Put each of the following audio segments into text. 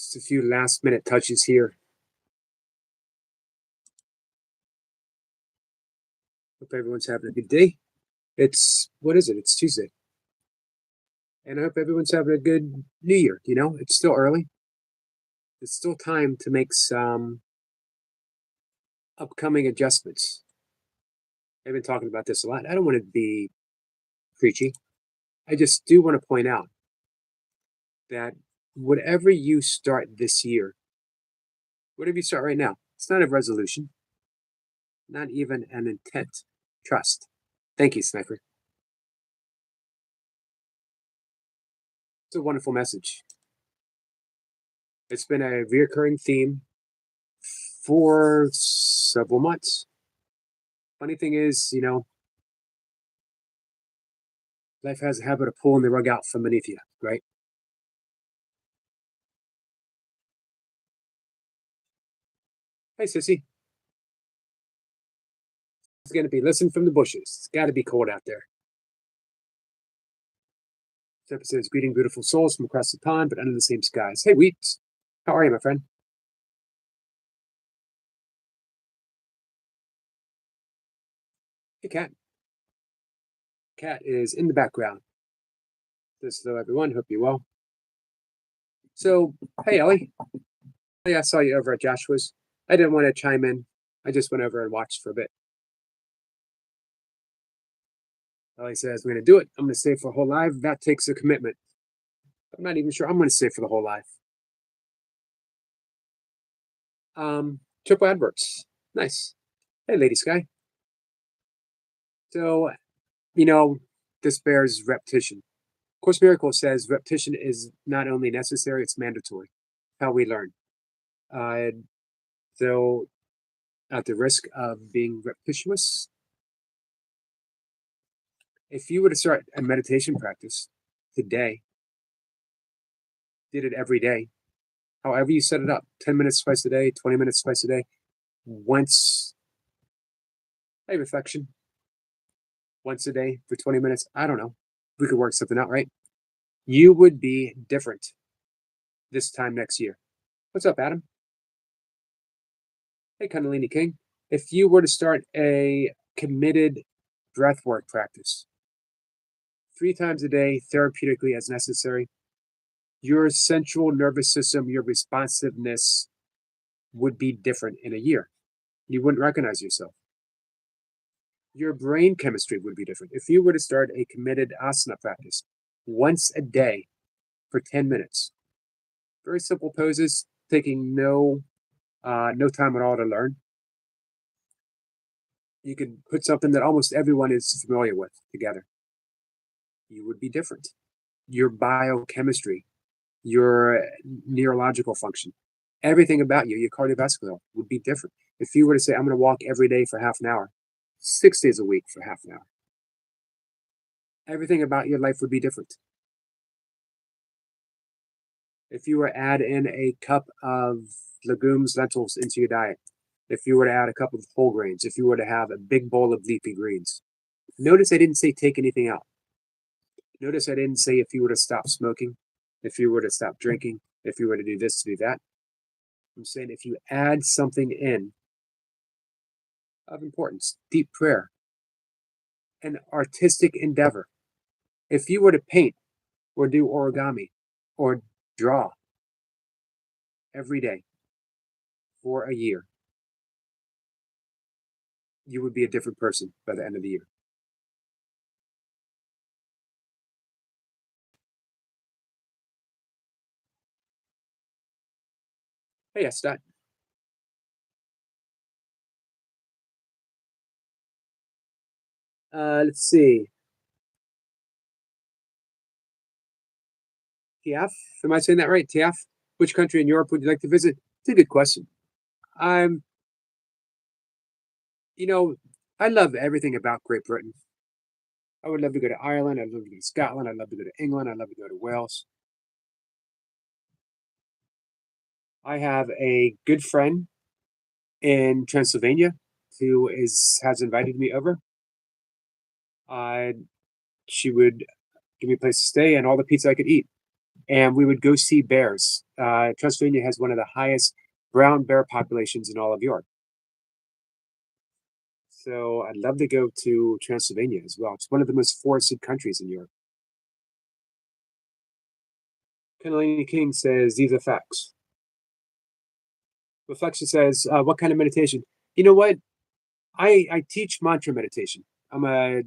Just a few last minute touches here. Hope everyone's having a good day. What is it? It's Tuesday. And I hope everyone's having a good new year. It's still early. It's still time to make some upcoming adjustments. I've been talking about this a lot. I don't want to be preachy. I just do want to point out that whatever you start this year, whatever you start right now, it's not a resolution, not even an intent. Trust. Thank you, Sniper. It's a wonderful message. It's been a reoccurring theme for several months. Funny thing is, life has a habit of pulling the rug out from beneath you, right? Hey, sissy. It's going to be listen from the bushes. It's got to be cold out there. This episode is greeting beautiful souls from across the pond, but under the same skies. Hey, Wheats. How are you, my friend? Hey, Cat. Cat is in the background. Just hello, everyone. Hope you're well. So, hey, Ellie. I saw you over at Joshua's. I didn't want to chime in. I just went over and watched for a bit. Ellie says, I'm going to do it. I'm going to stay for a whole life. That takes a commitment. I'm not even sure I'm going to stay for the whole life. Triple adverts. Nice. Hey, Lady Sky. So, this bears repetition. Course Miracle says repetition is not only necessary, it's mandatory. How we learn. So, at the risk of being repetitious, if you were to start a meditation practice today, did it every day, however you set it up, 10 minutes twice a day, 20 minutes twice a day, once a reflection, once a day for 20 minutes, I don't know. We could work something out, right? You would be different this time next year. What's up, Adam? Hey, Kundalini King. If you were to start a committed breathwork practice 3 times a day, therapeutically as necessary, your central nervous system, your responsiveness would be different in a year. You wouldn't recognize yourself. Your brain chemistry would be different. If you were to start a committed asana practice once a day for 10 minutes, very simple poses, taking no time at all to learn. You could put something that almost everyone is familiar with together. You would be different. Your biochemistry, your neurological function, everything about you, your cardiovascular would be different. If you were to say, I'm going to walk every day for half an hour, 6 days a week for half an hour, everything about your life would be different. If you were to add in a cup of legumes, lentils into your diet, if you were to add a cup of whole grains, if you were to have a big bowl of leafy greens, notice I didn't say take anything out. Notice I didn't say if you were to stop smoking, if you were to stop drinking, if you were to do this, to do that. I'm saying if you add something in of importance, deep prayer, an artistic endeavor, if you were to paint or do origami or draw every day for a year, you would be a different person by the end of the year. Hey, Estat. Let's see. Tiaf, am I saying that right? Tiaf, which country in Europe would you like to visit? It's a good question. I love everything about Great Britain. I would love to go to Ireland. I'd love to go to Scotland. I'd love to go to England. I'd love to go to Wales. I have a good friend in Transylvania who has invited me over. She would give me a place to stay and all the pizza I could eat. and we would go see bears. Transylvania has one of the highest brown bear populations in all of Europe. So I'd love to go to Transylvania as well. It's one of the most forested countries in Europe. Kundalini King says, these are facts. Reflection says, what kind of meditation? You know what? I teach mantra meditation. I'm a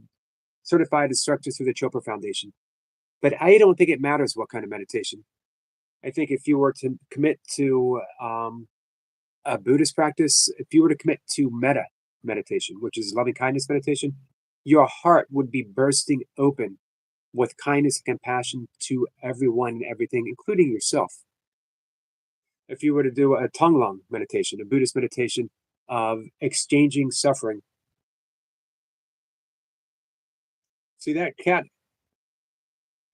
certified instructor through the Chopra Foundation. But I don't think it matters what kind of meditation. I think if you were to commit to a Buddhist practice, if you were to commit to metta meditation, which is loving kindness meditation, your heart would be bursting open with kindness and compassion to everyone and everything, including yourself. If you were to do a Tonglang meditation, a Buddhist meditation of exchanging suffering. See that cat?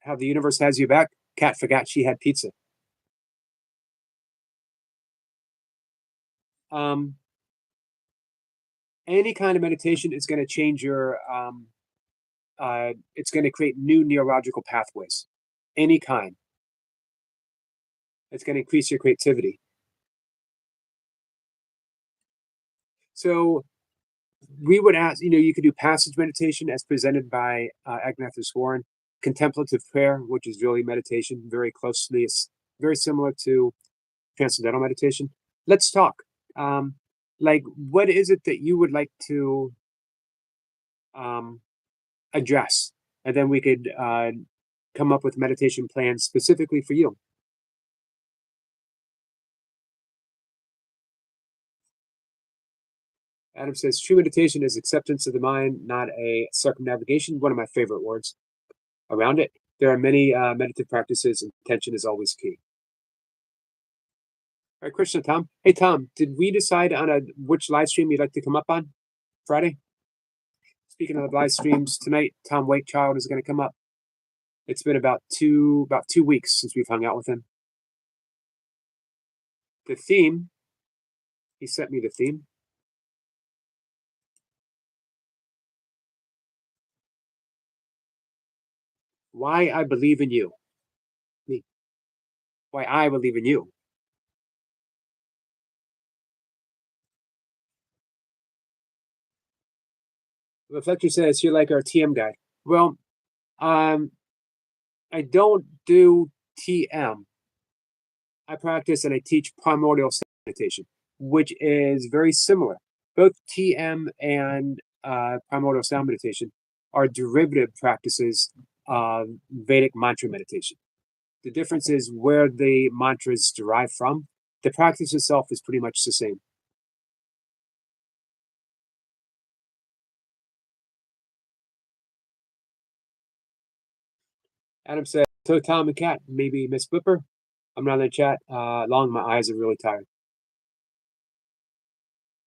How the universe has you back? Cat forgot she had pizza. Any kind of meditation is going to change your it's going to create new neurological pathways. Any kind. It's going to increase your creativity. So we would ask, you could do passage meditation as presented by Ignatius Warren, contemplative prayer, which is really meditation, very closely, it's very similar to transcendental meditation. Let's talk. What is it that you would like to address? And then we could come up with meditation plans specifically for you. Adam says, true meditation is acceptance of the mind, not a circumnavigation. One of my favorite words around it. There are many meditative practices, and attention is always key. All right, Krishna, Tom. Hey, Tom, did we decide on which live stream you'd like to come up on Friday? Speaking of live streams, tonight, Tom Wakechild is going to come up. It's been about 2 weeks since we've hung out with him. The theme, he sent me the theme. Why I believe in you. Me. Why I believe in you. Reflector says, you're like our TM guy. Well, I don't do TM. I practice and I teach primordial meditation, which is very similar. Both TM and primordial sound meditation are derivative practices of Vedic mantra meditation. The difference is where the mantras derive from. The practice itself is pretty much the same. Adam said, so Tom and Cat, maybe Miss Flipper. I'm not in the chat long. My eyes are really tired.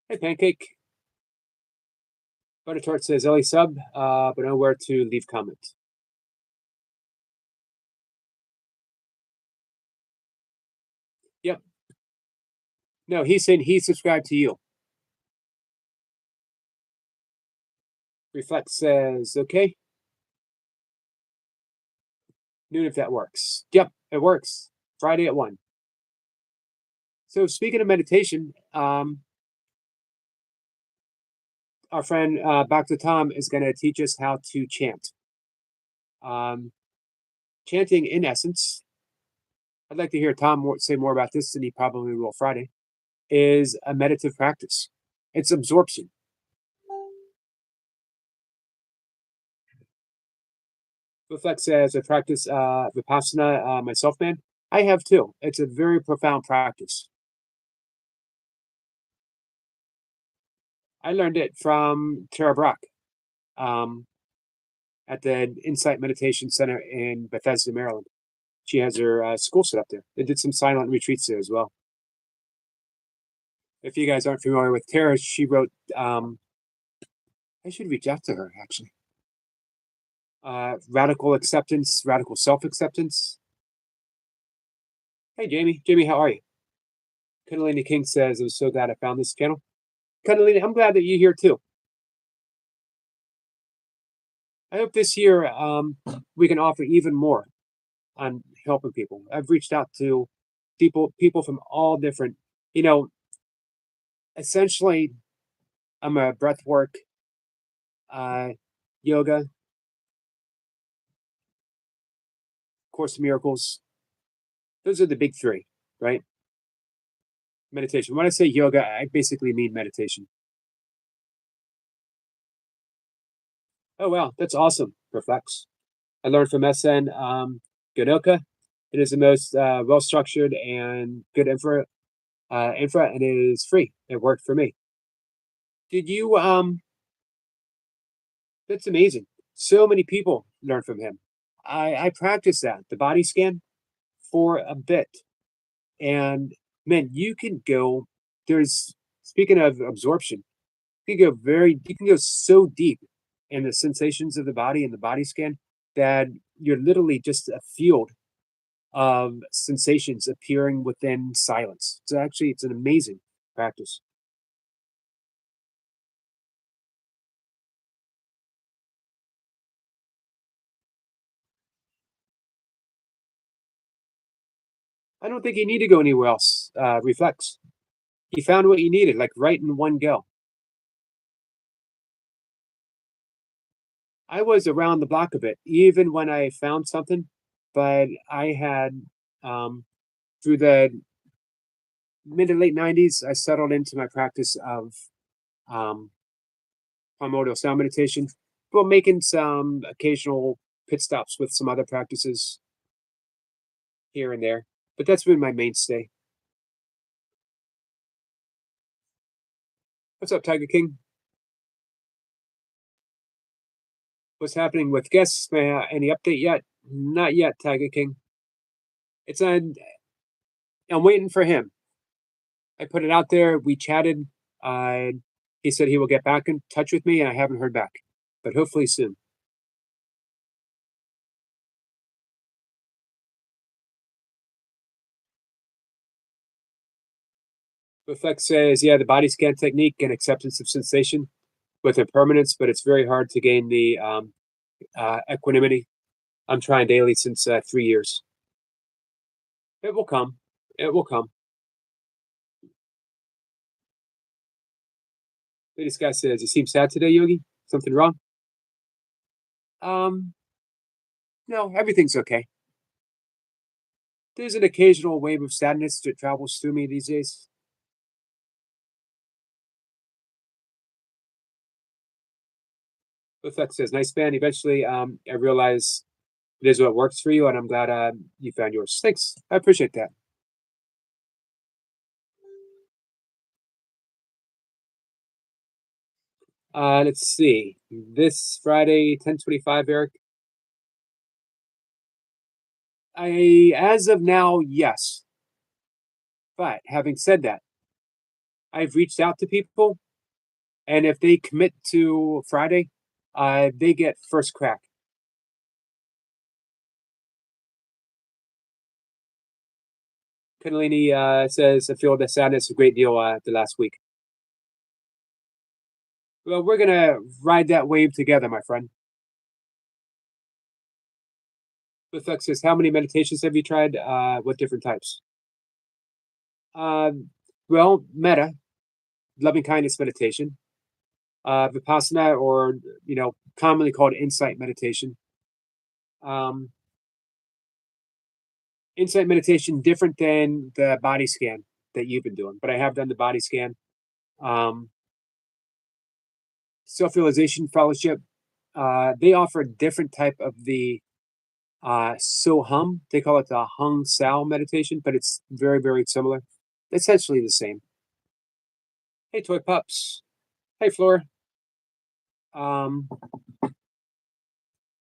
Hey, Pancake. Butter Tart says, Ellie sub, but nowhere to leave comments. Yep. No, he's saying he subscribed to you. Reflect says, okay. Noon if that works. Yep, it works. Friday at 1. So speaking of meditation, our friend Dr. Tom is going to teach us how to chant. Chanting, in essence, I'd like to hear Tom say more about this than he probably will Friday, is a meditative practice. It's absorption. Reflect says, I practice Vipassana myself, man. I have too. It's a very profound practice. I learned it from Tara Brach at the Insight Meditation Center in Bethesda, Maryland. She has her school set up there. They did some silent retreats there as well. If you guys aren't familiar with Tara, she wrote, I should reach out to her actually. Radical Acceptance, Radical Self-Acceptance. Hey, Jamie. Jamie, how are you? Kundalini King says, I'm so glad I found this channel. Kundalini, I'm glad that you're here too. I hope this year we can offer even more on helping people. I've reached out to people from all different, you know, essentially I'm a breath work, uh, yoga, Course in Miracles. Those are the big three, right? Meditation. When I say yoga, I basically mean meditation. Oh wow, that's awesome. Reflex. I learned from SN Godoka. It is the most well structured and good infra, and it is free. It worked for me. Did you That's amazing. So many people learn from him. I practiced that, the body scan, for a bit. And man, you can go, there's, speaking of absorption, you can go so deep in the sensations of the body and the body scan that you're literally just a field of sensations appearing within silence. So actually, it's an amazing practice. I don't think you need to go anywhere else. Reflex. You found what you needed, like right in one go. I was around the block a bit, even when I found something, but I had through the mid to late '90s, I settled into my practice of um, primordial sound meditation, but making some occasional pit stops with some other practices here and there. But that's been my mainstay. What's up, Tiger King? What's happening with guests? Any update yet? Not yet, Tiger King. It's on. I'm waiting for him. I put it out there. We chatted. Uh, he said he will get back in touch with me, and I haven't heard back, but hopefully soon. Reflex says, yeah, the body scan technique and acceptance of sensation with impermanence, but it's very hard to gain the equanimity. I'm trying daily since 3 years. It will come. It will come. Lady Scott says, you seem sad today, Yogi. Something wrong? Um, no, everything's okay. There's an occasional wave of sadness that travels through me these days. Reflex says, nice band. Eventually, I realize it is what works for you, and I'm glad you found yours. Thanks. I appreciate that. Let's see. This Friday, 10:25, Eric. As of now, yes. But having said that, I've reached out to people, and if they commit to Friday, they get first crack. Kundalini says, I feel the sadness a great deal the last week. Well, we're gonna ride that wave together, my friend. Reflex says, how many meditations have you tried? What different types? Um, well, metta, loving kindness meditation, vipassana, or commonly called insight meditation. Um, Insight meditation different than the body scan that you've been doing, but I have done the body scan. Um, Self realization fellowship. They offer a different type of the so hum. They call it the hung sao meditation, but it's very very similar. Essentially the same. Hey, toy pups. Hey, Flora. Um,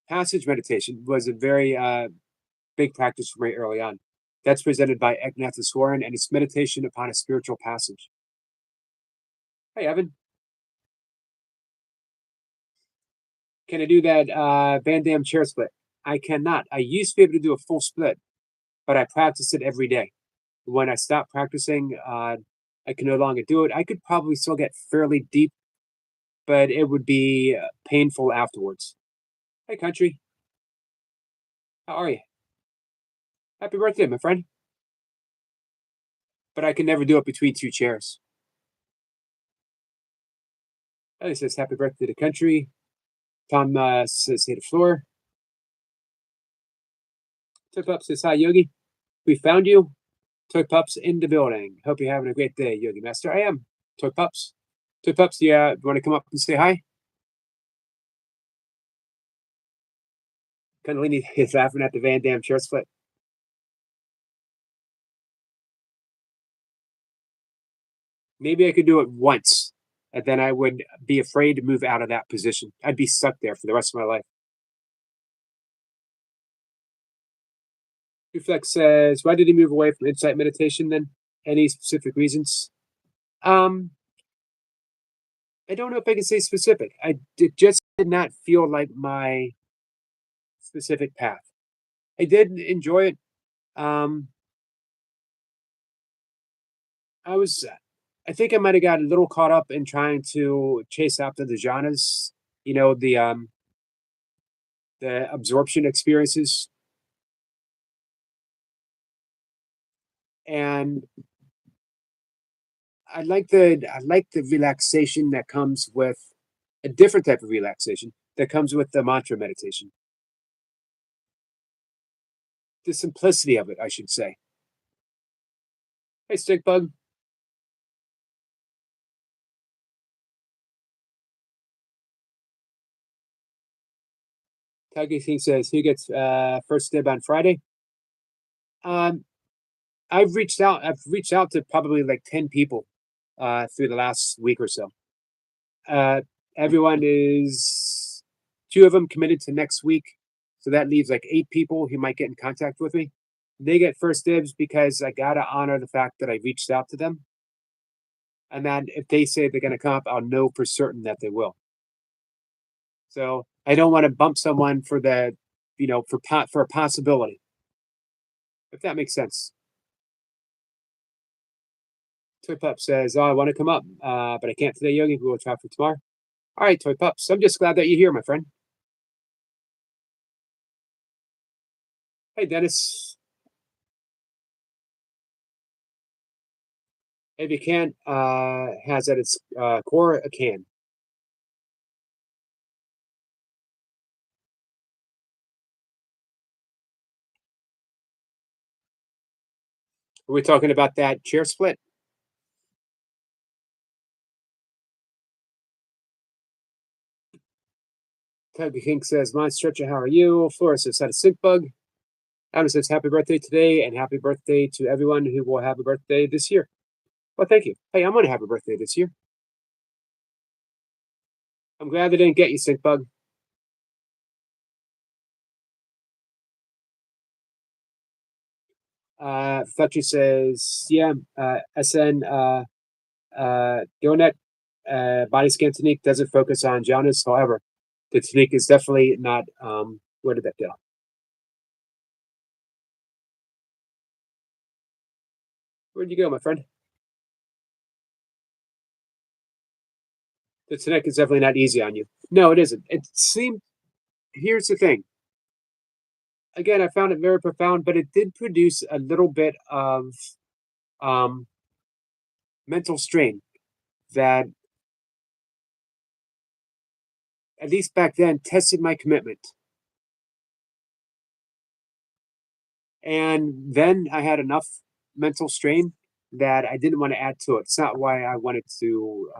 Passage meditation was a very big practice for me early on. That's presented by Eknatheswaran, and it's meditation upon a spiritual passage. Hey, Evan, can I do that Van Damme chair split? I cannot. I used to be able to do a full split, but I practice it every day. When I stop practicing, I can no longer do it. I could probably still get fairly deep, but it would be painful afterwards. Hey, country, how are you? Happy birthday, my friend. But I can never do it between two chairs. Ellie says, happy birthday to country. Tom says, hey to floor. Toy Pup says, hi, Yogi. We found you. Toy Pups in the building. Hope you're having a great day, Yogi Master. I am. Toy Pups. Toy Pups, yeah, you want to come up and say hi? Cannellini is laughing at the Van Damme chair split. Maybe I could do it once, and then I would be afraid to move out of that position. I'd be stuck there for the rest of my life. Reflex says, why did he move away from insight meditation then? Any specific reasons? I don't know if I can say specific. It just did not feel like my specific path. I did enjoy it. Um, I think I might have got a little caught up in trying to chase after the jhanas, you know, the absorption experiences. And I like the relaxation that comes with a different type of relaxation that comes with the mantra meditation. The simplicity of it, I should say. Hey, Stickbug. Tuggy King says, who gets first dib on Friday? Um, I've reached out. I've reached out to probably like 10 people through the last week or so. Uh, everyone is two of them committed to next week, so that leaves like 8 people who might get in contact with me. They get first dibs because I gotta honor the fact that I reached out to them, and then if they say they're gonna come up, I'll know for certain that they will. So I don't want to bump someone for the, for a possibility, if that makes sense. Toy Pup says, "Oh, I want to come up, but I can't today, Yogi. We'll try for tomorrow." All right, Toy Pups. I'm just glad that you're here, my friend. Hey, Dennis. If you can, has at its core a can. Are we talking about that chair split? Tuggy King says, "My stretcher, how are you?" Flora says, "Had a sick bug." Adam says, "Happy birthday today, and happy birthday to everyone who will have a birthday this year." Well, thank you. Hey, I'm going to have a birthday this year. I'm glad they didn't get you, sick bug. Fletcher says, "Yeah, SN Gillnet body scan technique doesn't focus on jaundice. However, the technique is definitely not. Where did that go? Where'd you go, my friend? The technique is definitely not easy on you. No, it isn't. It seemed. Here's the thing. Again, I found it very profound, but it did produce a little bit of um, mental strain that, at least back then, tested my commitment. And then I had enough mental strain that I didn't want to add to it. It's not why I wanted to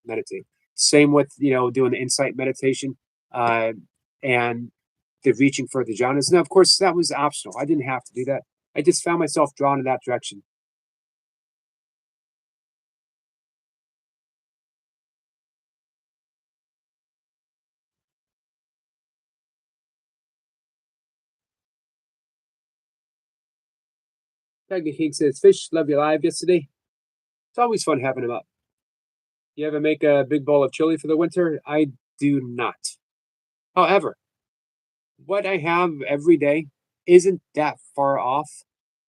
meditate. Same with doing the insight meditation and the reaching for the jhanas. Now, of course, that was optional. I didn't have to do that. I just found myself drawn in that direction. Tiger King says, "Fish, love you live yesterday." It's always fun having him up. You ever make a big bowl of chili for the winter? I do not. However, what I have every day isn't that far off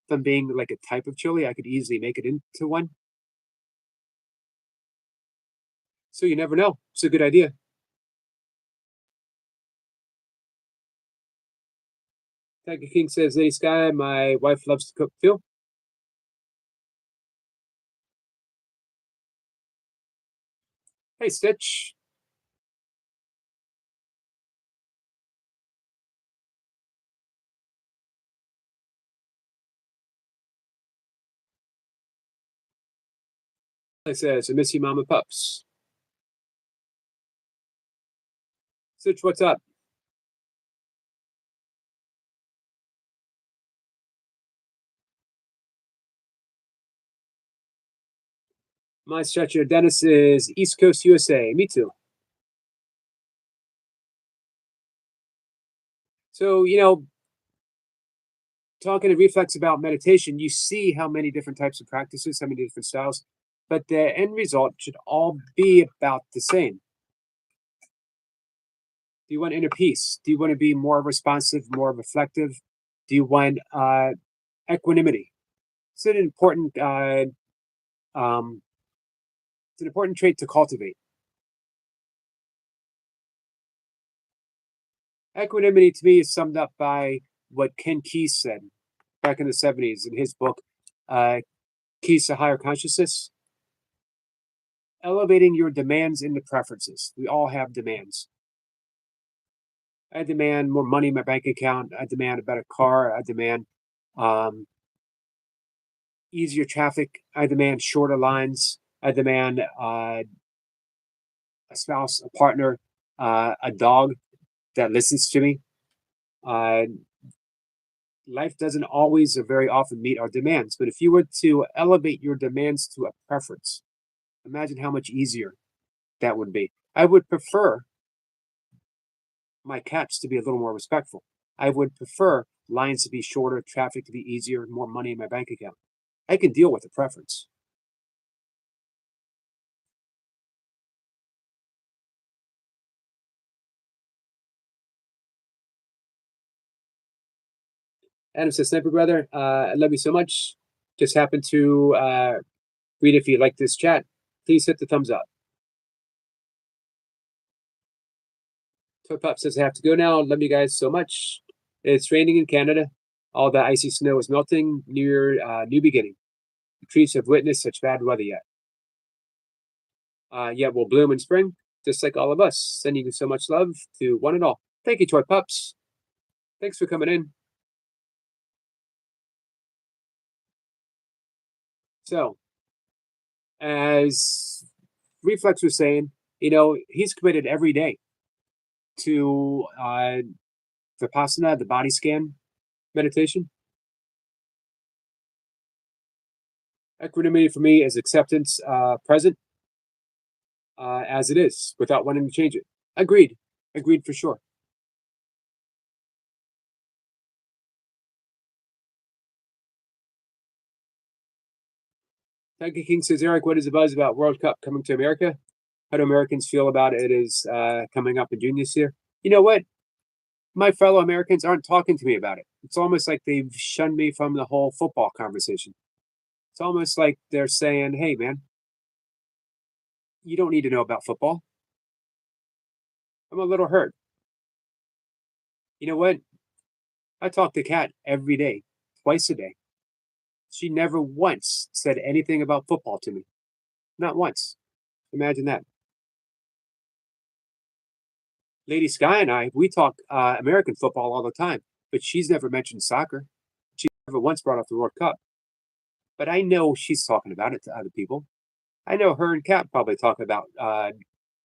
from being like a type of chili. I could easily make it into one. So you never know. It's a good idea. Tiger King says, Lady Sky, my wife loves to cook too. Hey, Stitch. I says, I miss you, Mama Pups. Stitch, what's up? My stretcher, Dennis, is East Coast, USA. Me too. So, talking to Reflex about meditation, you see how many different types of practices, how many different styles, but the end result should all be about the same. Do you want inner peace? Do you want to be more responsive, more reflective? Do you want equanimity? It's an important um, it's an important trait to cultivate. Equanimity to me is summed up by what Ken Keyes said back in the 70s in his book, Keys to Higher Consciousness. Elevating your demands into preferences. We all have demands. I demand more money in my bank account. I demand a better car. I demand um, easier traffic. I demand shorter lines. I demand a spouse, a partner, a dog that listens to me. Uh, Life doesn't always or very often meet our demands, but if you were to elevate your demands to a preference, imagine how much easier that would be. I would prefer my cats to be a little more respectful. I would prefer lines to be shorter, traffic to be easier, more money in my bank account. I can deal with a preference. Adam says, Sniper Brother, I love you so much. Just happened to read if you like this chat. Please hit the thumbs up. Toy Pop says, I have to go now. Love you guys so much. It's raining in Canada. All the icy snow is melting near New Beginning. The trees have witnessed such bad weather yet. Yet will bloom in spring, just like all of us. Sending you so much love to one and all. Thank you, Toy Pups. Thanks for coming in. So, as Reflex was saying, he's committed every day to Vipassana, the body scan meditation. Equanimity for me is acceptance present as it is without wanting to change it. Agreed. Agreed for sure. Tiger King says, Eric, what is the buzz about World Cup coming to America? How do Americans feel about it is coming up in June this year? You know what? My fellow Americans aren't talking to me about it. It's almost like they've shunned me from the whole football conversation. It's almost like they're saying, hey, man, you don't need to know about football. I'm a little hurt. You know what? I talk to Kat every day, twice a day. She never once said anything about football to me. Not once. Imagine that. Lady Sky and I, we talk American football all the time, but she's never mentioned soccer. She never once brought up the World Cup. But I know she's talking about it to other people. I know her and Kat probably talk about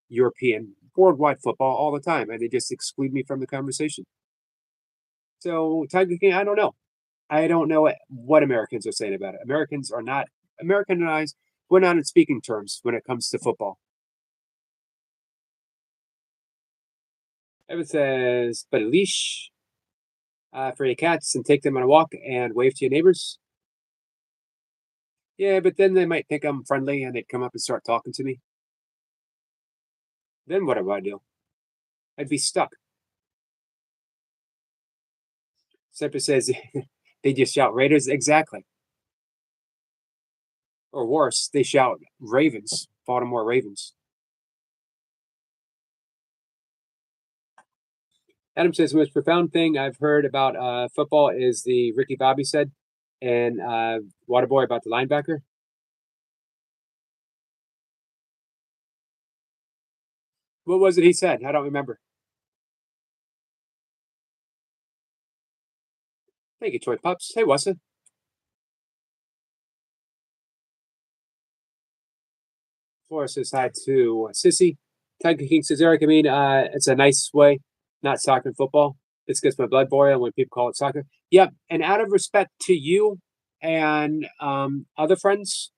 European, worldwide football all the time, and they just exclude me from the conversation. So, Tiger King, I don't know. I don't know what Americans are saying about it. Americans are not Americanized. We're not in speaking terms when it comes to football. Evan says, but a leash for your cats and take them on a walk and wave to your neighbors. Yeah, but then they might think I'm friendly and they'd come up and start talking to me. Then what do I do? I'd be stuck. Sepper says they just shout Raiders. Exactly. Or worse, they shout Ravens, Baltimore Ravens. Adam says the most profound thing I've heard about football is the Ricky Bobby said and Waterboy about the linebacker. What was it he said? I don't remember. Thank you, Toy Pups. Hey, Wassa. Flora says hi to Sissy. Tiger King says, Eric, I mean, it's a nice way, not soccer and football. This gets my blood boiling when people call it soccer. Yep. And out of respect to you and other friends,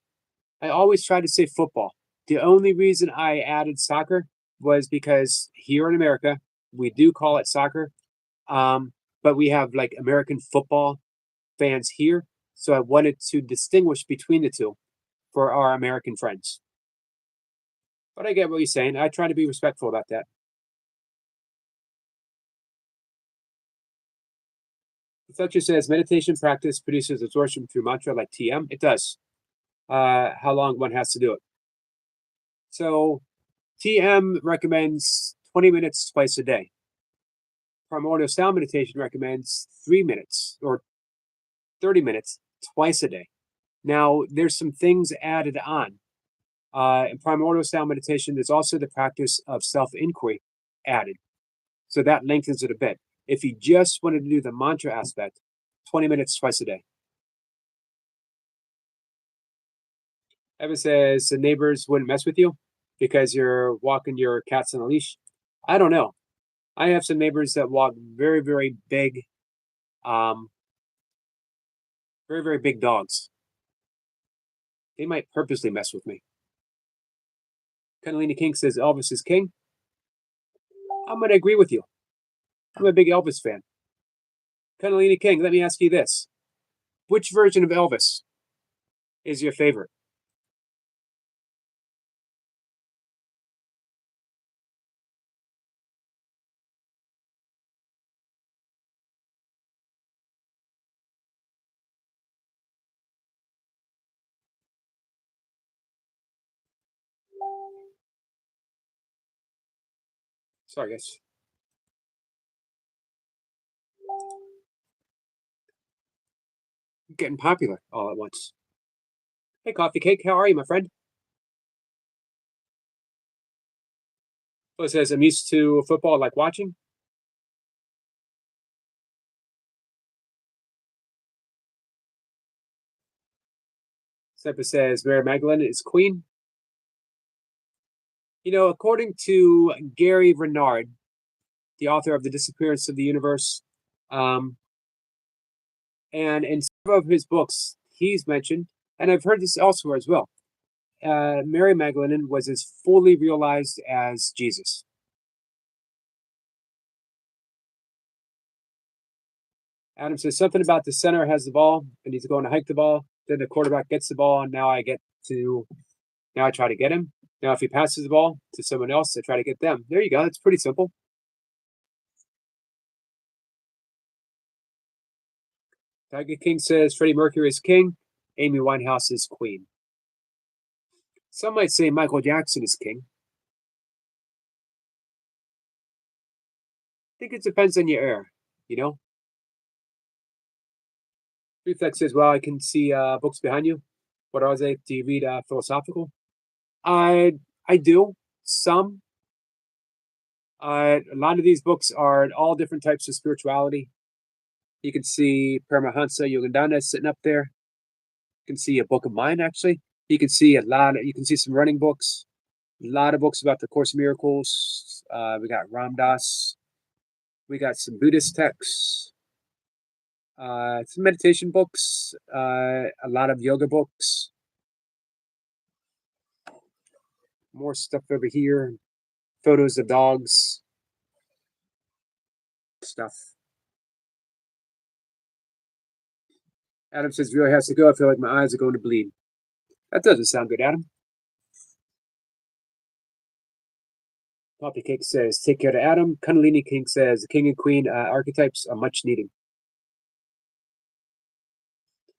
I always try to say football. The only reason I added soccer was because here in America, we do call it soccer, but we have like American football fans here. So I wanted to distinguish between the two for our American friends. But I get what you're saying. I try to be respectful about that. Fletcher says meditation practice produces absorption through mantra like TM. It does. How long one has to do it. So TM recommends 20 minutes twice a day. Primordial sound meditation recommends 3 minutes or 30 minutes twice a day. Now, there's some things added on. In primordial sound meditation, there's also the practice of self-inquiry added. So that lengthens it a bit. If you just wanted to do the mantra aspect, 20 minutes twice a day. Evan says the neighbors wouldn't mess with you because you're walking your cats on a leash. I don't know. I have some neighbors that walk very, very big, very, very big dogs. They might purposely mess with me. Kundalini King says Elvis is king. I'm going to agree with you. I'm a big Elvis fan. Kundalini King, let me ask you this. Which version of Elvis is your favorite? Sorry, guys. Getting popular all at once. Hey, Coffee Cake, how are you, my friend? Well, it says, I'm used to football like watching. Sepa says, Mary Magdalene is queen. You know, according to Gary Renard, the author of The Disappearance of the Universe, and in several of his books, he's mentioned, and I've heard this elsewhere as well, Mary Magdalene was as fully realized as Jesus. Adam says something about the center has the ball and he's going to hike the ball. Then the quarterback gets the ball, and now I try to get him. Now, if he passes the ball to someone else, I try to get them. There you go. It's pretty simple. Tiger King says Freddie Mercury is king. Amy Winehouse is queen. Some might say Michael Jackson is king. I think it depends on your era, you know? Reflex says, well, I can see books behind you. What are they? Do you read philosophical? I do. Some. A lot of these books are all different types of spirituality. You can see Paramahansa Yogananda sitting up there. You can see a book of mine, actually. You can see some running books, a lot of books about the Course of Miracles. We got Ram Dass. We got some Buddhist texts, some meditation books, a lot of yoga books. More stuff over here. Photos of dogs. Stuff. Adam says, really has to go. I feel like my eyes are going to bleed. That doesn't sound good, Adam. Poppy Cake says, take care to Adam. Kundalini King says, the king and queen archetypes are much needed.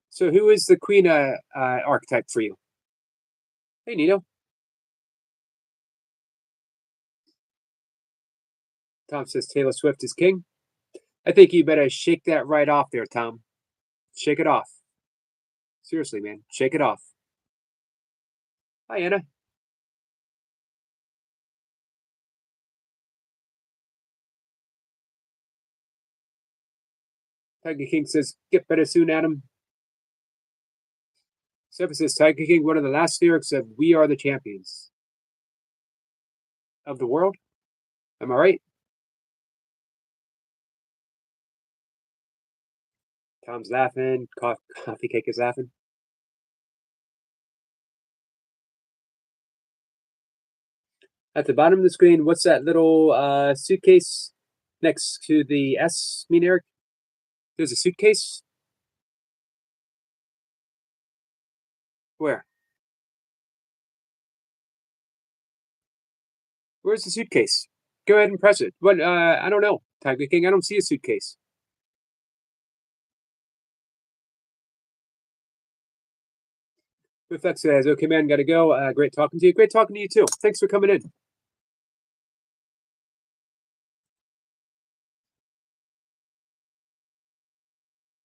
So who is the queen archetype for you? Hey, Nino. Tom says Taylor Swift is king. I think you better shake that right off there, Tom. Shake it off. Seriously, man. Shake it off. Hi, Anna. Tiger King says, get better soon, Adam. Seven says, Tiger King, one of the last lyrics of We Are the Champions of the World. Am I right? Tom's laughing. Coffee Cake is laughing. At the bottom of the screen, what's that little suitcase next to the S, mean Eric? There's a suitcase? Where? Where's the suitcase? Go ahead and press it. What? I don't know. Tiger King, I don't see a suitcase. If that says, okay, man, gotta go. Great talking to you. Great talking to you too. Thanks for coming in.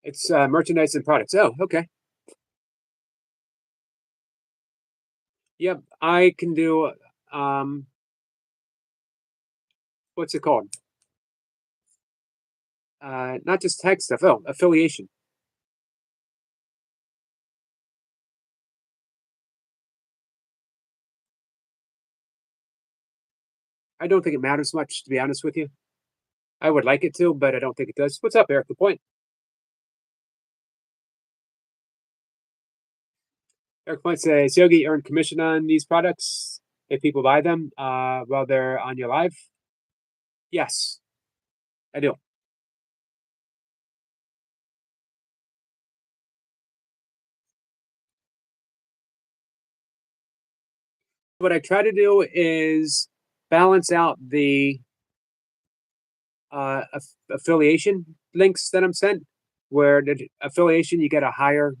It's merchandise and products. Oh, okay. Yep, I can do. Um, what's it called? Not just tech stuff. Oh, affiliation. I don't think it matters much, to be honest with you. I would like it to, but I don't think it does. What's up, Eric? The point. Eric Point says, Yogi earned commission on these products if people buy them while they're on your live. Yes, I do. What I try to do is balance out the affiliation links that I'm sent, where the affiliation you get a higher.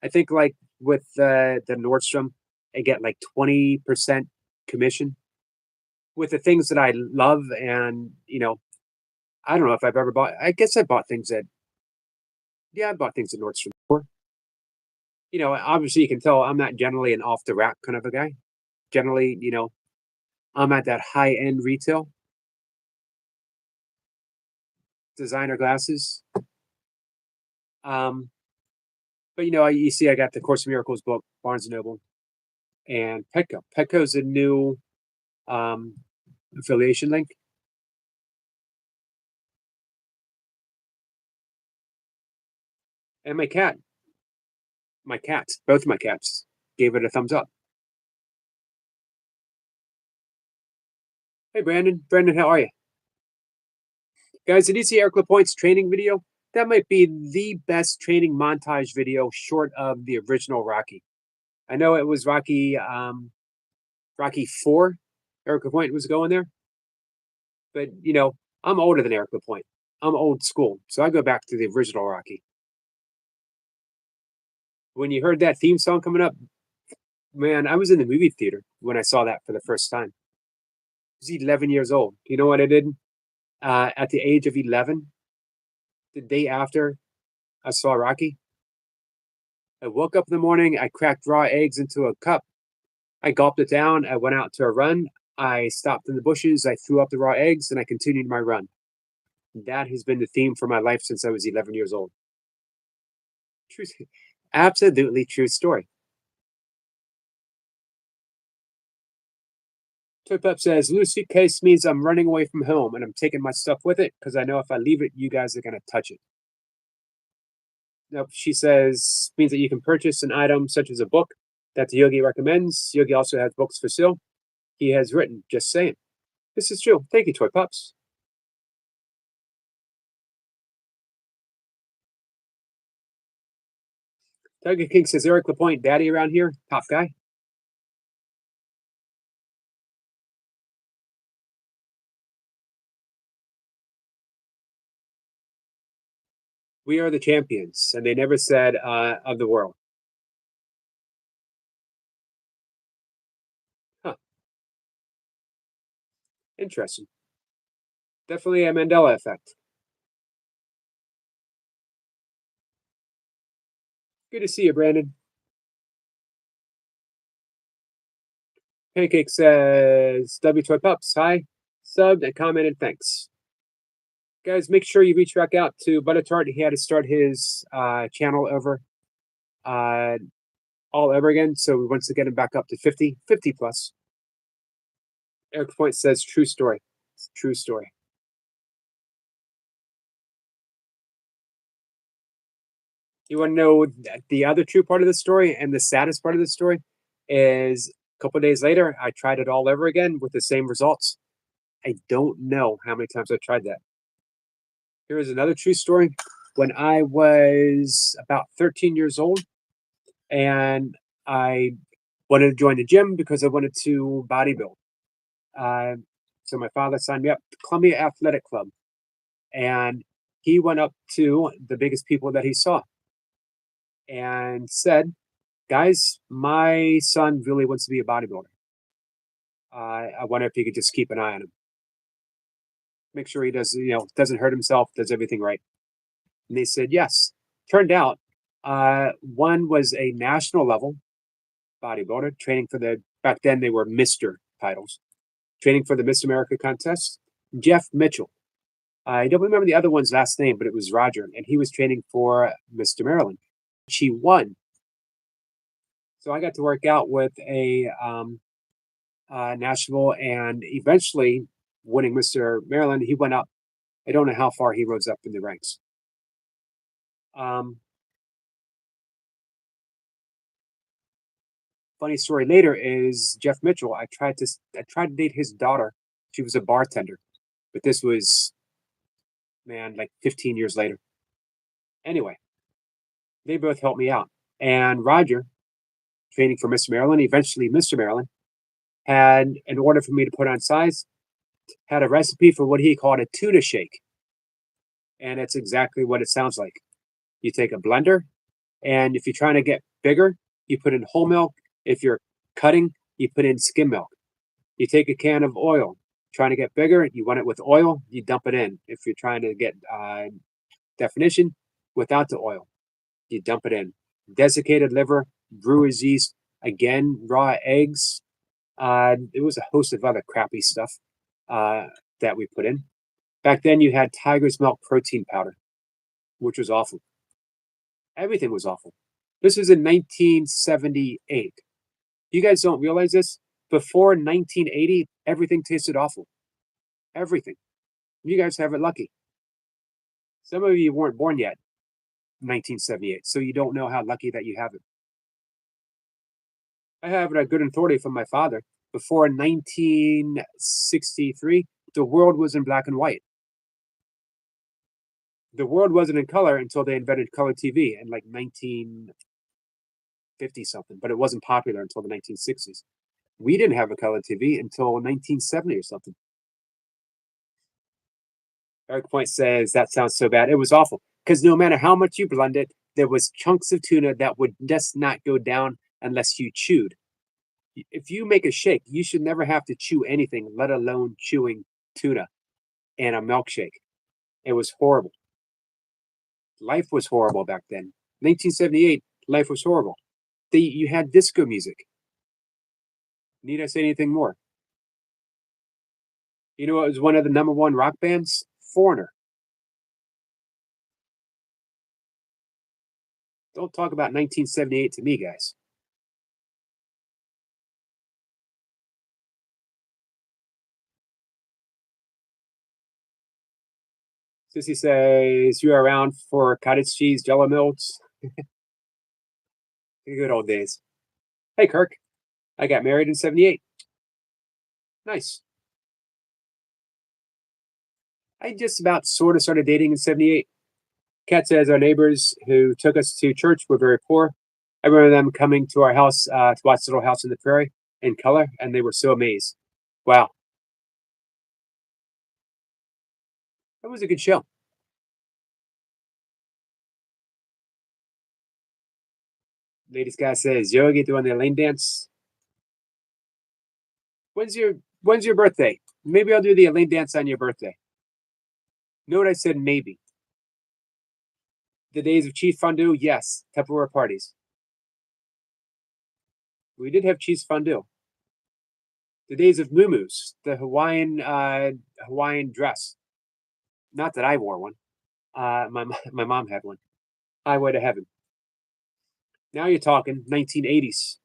I think like with the Nordstrom, I get like 20% commission with the things that I love, and I don't know if I've ever bought. I guess I bought things at I bought things at Nordstrom before. Obviously you can tell I'm not generally an off the rack kind of a guy. Generally, I'm at that high end retail, designer glasses. Um, but you see, I got the Course of Miracles book, Barnes and Noble, and Petco. Petco's a new um, affiliation link, and my cats, both my cats, gave it a thumbs up. Hey, Brandon, how are you, guys? Did you see Eric Lapointe's training video? That might be the best training montage video, short of the original Rocky. I know it was Rocky 4. Eric Lapointe was going there, but I'm older than Eric Lapointe. I'm old school, so I go back to the original Rocky. When you heard that theme song coming up, man, I was in the movie theater when I saw that for the first time. I was 11 years old. You know what I did? At the age of 11, the day after I saw Rocky, I woke up in the morning. I cracked raw eggs into a cup. I gulped it down. I went out to a run. I stopped in the bushes. I threw up the raw eggs and I continued my run. That has been the theme for my life since I was 11 years old. True, absolutely true story. Toy Pup says, loose suitcase means I'm running away from home and I'm taking my stuff with it because I know if I leave it, you guys are going to touch it. Nope, she says, means that you can purchase an item such as a book that the Yogi recommends. Yogi also has books for sale. He has written, just saying. This is true. Thank you, Toy Pups. Tiger King says, Eric Lapointe, daddy around here, top guy. We are the champions, and they never said of the world. Huh. Interesting. Definitely a Mandela effect. Good to see you, Brandon. Pancake says, W Toy Pups, hi. Subbed and commented, thanks. Guys, make sure you reach back out to Butter Tart. He had to start his channel over uh, all over again. So we want to get him back up to 50 plus. Eric Point says, true story. True story. You want to know the other true part of the story and the saddest part of the story is a couple days later, I tried it all over again with the same results. I don't know how many times I tried that. Here is another true story. When I was about 13 years old, and I wanted to join the gym because I wanted to bodybuild. So my father signed me up to Columbia Athletic Club, and he went up to the biggest people that he saw and said, "Guys, my son really wants to be a bodybuilder. I wonder if you could just keep an eye on him, make sure he does, doesn't hurt himself, does everything right." And they said yes. Turned out, one was a national level bodybuilder training for the back then they were Mister titles, training for the Miss America contest. Jeff Mitchell. I don't remember the other one's last name, but it was Roger, and he was training for Mr. Maryland. She won. So I got to work out with a national and eventually winning Mr. Maryland. He went up. I don't know how far he rose up in the ranks. Funny story later is Jeff Mitchell. I tried to date his daughter. She was a bartender, but this was, man, like 15 years later. Anyway, they both helped me out. And Roger, training for Miss Maryland, eventually Mr. Maryland, had an order for me to put on size, had a recipe for what he called a tuna shake. And it's exactly what it sounds like. You take a blender, and if you're trying to get bigger, you put in whole milk. If you're cutting, you put in skim milk. You take a can of oil, trying to get bigger, you want it with oil, you dump it in. If you're trying to get definition without the oil, you dump it in. Desiccated liver, brewer's yeast, again, raw eggs. It was a host of other crappy stuff that we put in. Back then, you had Tiger's Milk protein powder, which was awful. Everything was awful. This was in 1978. You guys don't realize this? Before 1980, everything tasted awful. Everything. You guys have it lucky. Some of you weren't born yet, 1978, so you don't know how lucky that you have it. I have a good authority from my father. Before 1963, the world was in black and white. The world wasn't in color until they invented color TV in like 1950 something, but it wasn't popular until the 1960s. We didn't have a color TV until 1970 or something. Eric Point says that sounds so bad. It was awful because no matter how much you blend it, there was chunks of tuna that would just not go down unless you chewed. If you make a shake, you should never have to chew anything, let alone chewing tuna and a milkshake. It was horrible. Life was horrible back then. 1978, life was horrible. You had disco music. Need I say anything more? You know what was one of the number one rock bands? Foreigner. Don't talk about 1978 to me, guys. Sissy says, you are around for cottage cheese, jello milks. The good old days. Hey, Kirk. I got married in 78. Nice. I just about sort of started dating in 78. Kat says our neighbors who took us to church were very poor. I remember them coming to our house to watch Little House on the Prairie in color, and they were so amazed. Wow. That was a good show. Lady Sky says, Yogi doing the lane dance. When's your birthday? Maybe I'll do the lane dance on your birthday. Note I said maybe. The days of cheese fondue, yes. Tupperware parties. We did have cheese fondue. The days of muumuus, the Hawaiian dress. Not that I wore one. My mom had one. Highway to Heaven. Now you're talking 1980s.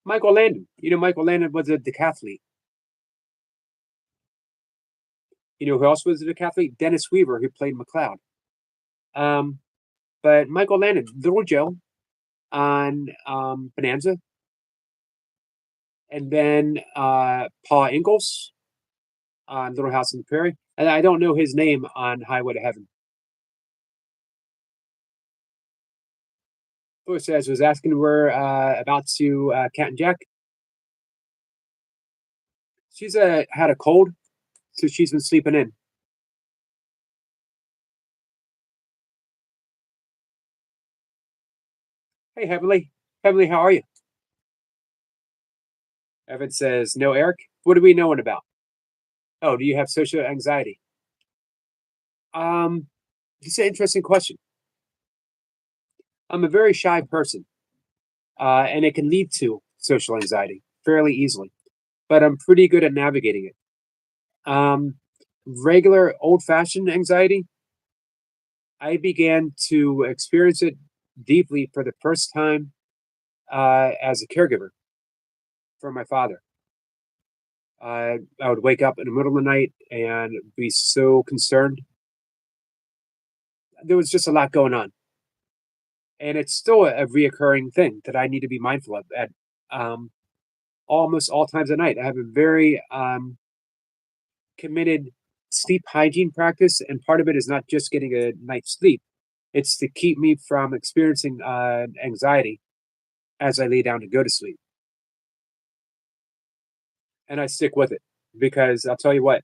Michael Landon. You know, Michael Landon was a decathlete. You know who else was a decathlete? Dennis Weaver, who played McLeod. Um, but Michael Landon, Little Joe on Bonanza, and then Paul Ingalls on Little House on the Prairie. And I don't know his name on Highway to Heaven. Who says was asking we're about to Cat and Jack. She's had a cold, so she's been sleeping in. Hey, Heavenly. Heavenly, how are you? Evan says, no, Eric. What are we knowing about? Oh, do you have social anxiety? It's an interesting question. I'm a very shy person, and it can lead to social anxiety fairly easily, but I'm pretty good at navigating it. Regular old fashioned anxiety, I began to experience it deeply for the first time as a caregiver for my father. I would wake up in the middle of the night and be so concerned. There was just a lot going on, and it's still a reoccurring thing that I need to be mindful of at um, almost all times at night. I have a very committed sleep hygiene practice, and part of it is not just getting a night's sleep; it's to keep me from experiencing anxiety as I lay down to go to sleep, and I stick with it because I'll tell you what: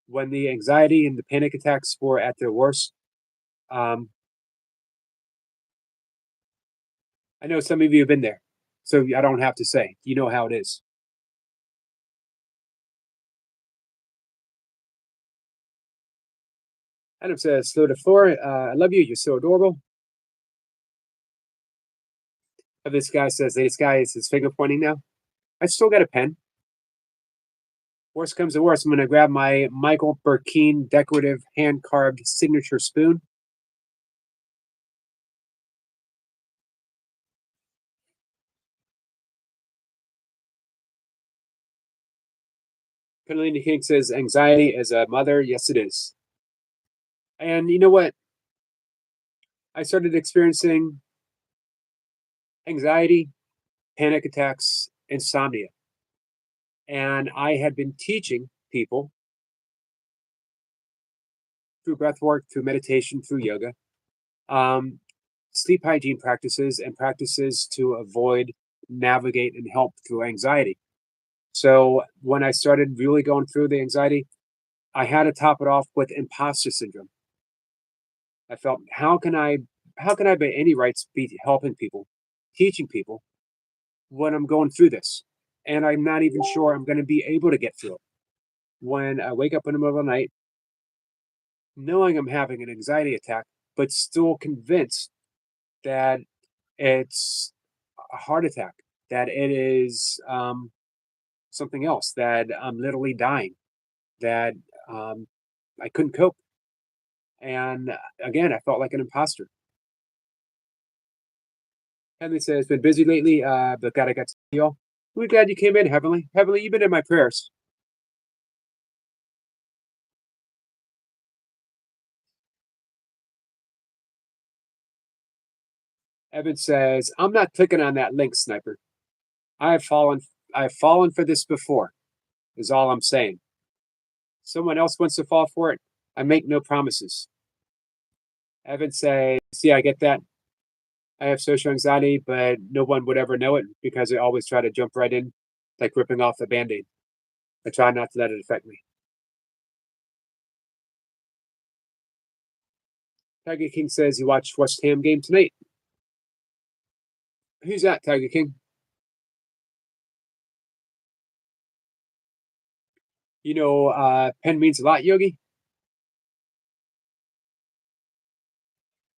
when the anxiety and the panic attacks were at their worst, um, I know some of you have been there, so I don't have to say. You know how it is. Adam says, "Slow to floor. I love you. You're so adorable." This guy says, "This guy is his finger pointing now." I still got a pen. Worst comes to worst, I'm going to grab my Michael Burkeen decorative hand carved signature spoon. Penalty King says, "Anxiety as a mother. Yes, it is." And you know what? I started experiencing anxiety, panic attacks, insomnia. And I had been teaching people through breath work, through meditation, through yoga, um, sleep hygiene practices and practices to avoid, navigate, and help through anxiety. So when I started really going through the anxiety, I had to top it off with imposter syndrome. I felt, how can I by any rights be helping people, teaching people when I'm going through this? And I'm not even sure I'm going to be able to get through it. When I wake up in the middle of the night, knowing I'm having an anxiety attack, but still convinced that it's a heart attack, that it is something else, that I'm literally dying, that um, I couldn't cope. And again, I felt like an imposter. Heavenly says, it's been busy lately, but God, I got to see y'all. We're glad you came in, Heavenly. Heavenly, you've been in my prayers. Evan says, I'm not clicking on that link, Sniper. I have fallen I have fallen for this before, is all I'm saying. Someone else wants to fall for it. I make no promises. Evan says, see, I get that. I have social anxiety, but no one would ever know it because I always try to jump right in, like ripping off a band aid. I try not to let it affect me. Tiger King says he watched West Ham game tonight. Who's that, Tiger King? Pen means a lot, Yogi.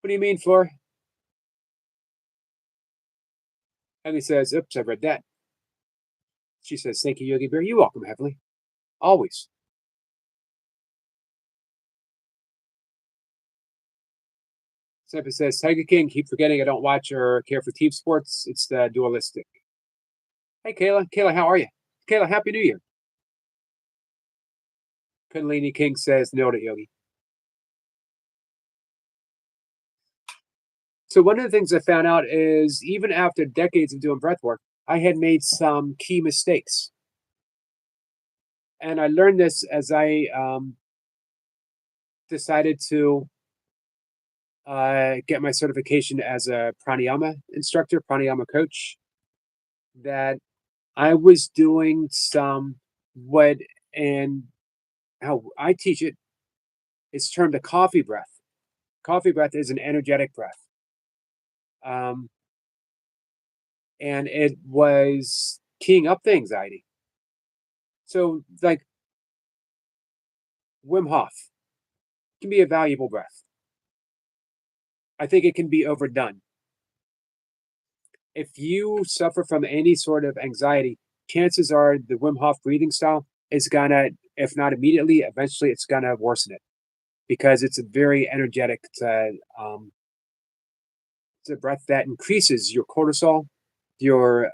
What do you mean, Floor? Heavenly says, oops, I've read that. She says, thank you, Yogi Bear. You're welcome, Heavenly. Always. Sniper says, Tiger King, keep forgetting I don't watch or care for team sports. It's the dualistic. Hey, Kayla. Kayla, how are you? Kayla, Happy New Year. Kundalini King says, noted, Yogi. So one of the things I found out is even after decades of doing breath work, I had made some key mistakes. And I learned this as I decided to get my certification as a pranayama instructor, pranayama coach, that I was doing some what and how I teach it is termed a coffee breath. Coffee breath is an energetic breath. Um, and it was keying up the anxiety. So, like Wim Hof can be a valuable breath. I think it can be overdone. If you suffer from any sort of anxiety, chances are the Wim Hof breathing style is gonna, if not immediately, eventually it's gonna worsen it because it's a very energetic. It's a breath that increases your cortisol, your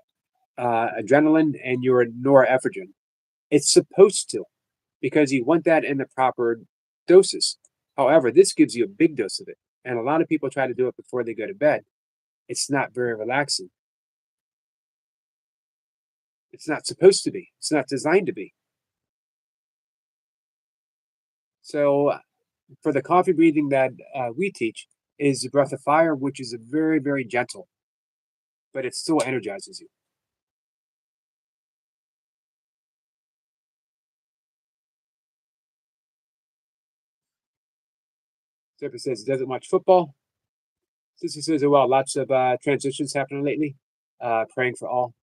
adrenaline, and your norepinephrine. It's supposed to because you want that in the proper doses. However, this gives you a big dose of it, and a lot of people try to do it before they go to bed. It's not very relaxing. It's not supposed to be. It's not designed to be. So, for the coffee breathing that we teach, is the breath of fire, which is a very, very gentle, but it still energizes you. Zephyr says doesn't watch football. Sister says, well, lots of transitions happening lately. Praying for all.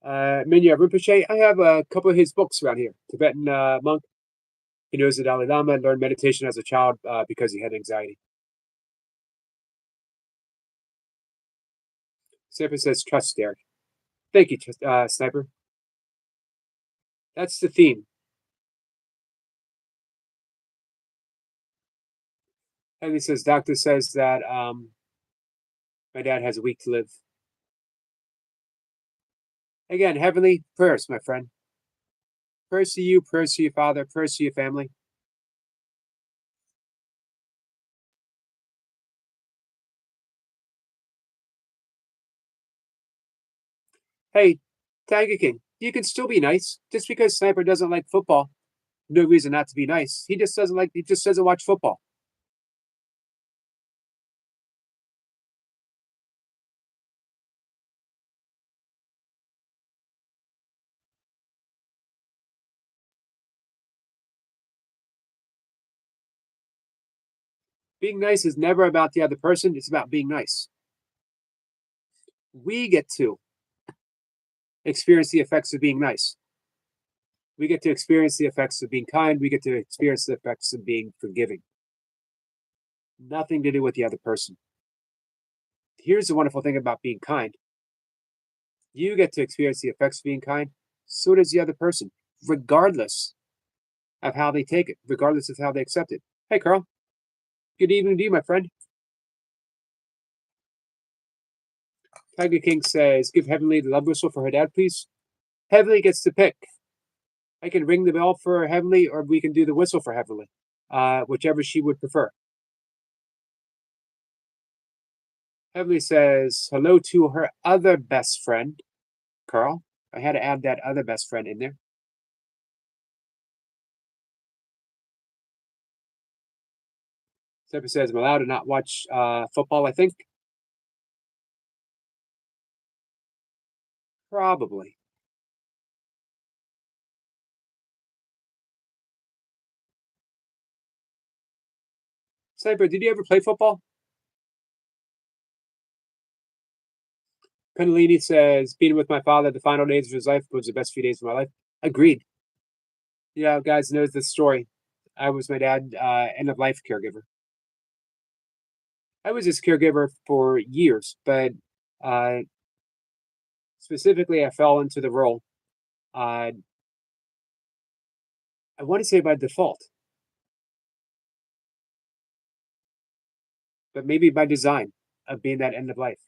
Minya Rinpoche, I have a couple of his books around here. Tibetan monk. He knows the Dalai Lama, learned meditation as a child because he had anxiety. Sniper says, trust Derek. Thank you, Sniper. That's the theme. And he says, doctor says that my dad has a week to live. Again, heavenly prayers, my friend. Prayers to you, prayers to your father, prayers to your family. Hey, Tiger King, you can still be nice. Just because Sniper doesn't like football, no reason not to be nice. He just doesn't watch football. Being nice is never about the other person, it's about being nice. We get to experience the effects of being nice. We get to experience the effects of being kind. We get to experience the effects of being forgiving. Nothing to do with the other person. Here's the wonderful thing about being kind. You get to experience the effects of being kind. So does the other person, regardless of how they take it, regardless of how they accept it. Hey, Carl. Good evening to you, my friend. Tiger King says, give Heavenly the love whistle for her dad, please. Heavenly gets to pick. I can ring the bell for Heavenly, or we can do the whistle for Heavenly, whichever she would prefer. Heavenly says hello to her other best friend, Carl. I had to add that other best friend in there. Zephyr says, I'm allowed to not watch football, I think. Probably. Sniper, did you ever play football? Penalini says, being with my father the final days of his life was the best few days of my life. Agreed. Yeah, guys knows the story. I was my dad end of life caregiver. I was his caregiver for years, but uh, specifically, I fell into the role. Uh, I want to say by default, but maybe by design of being that end of life.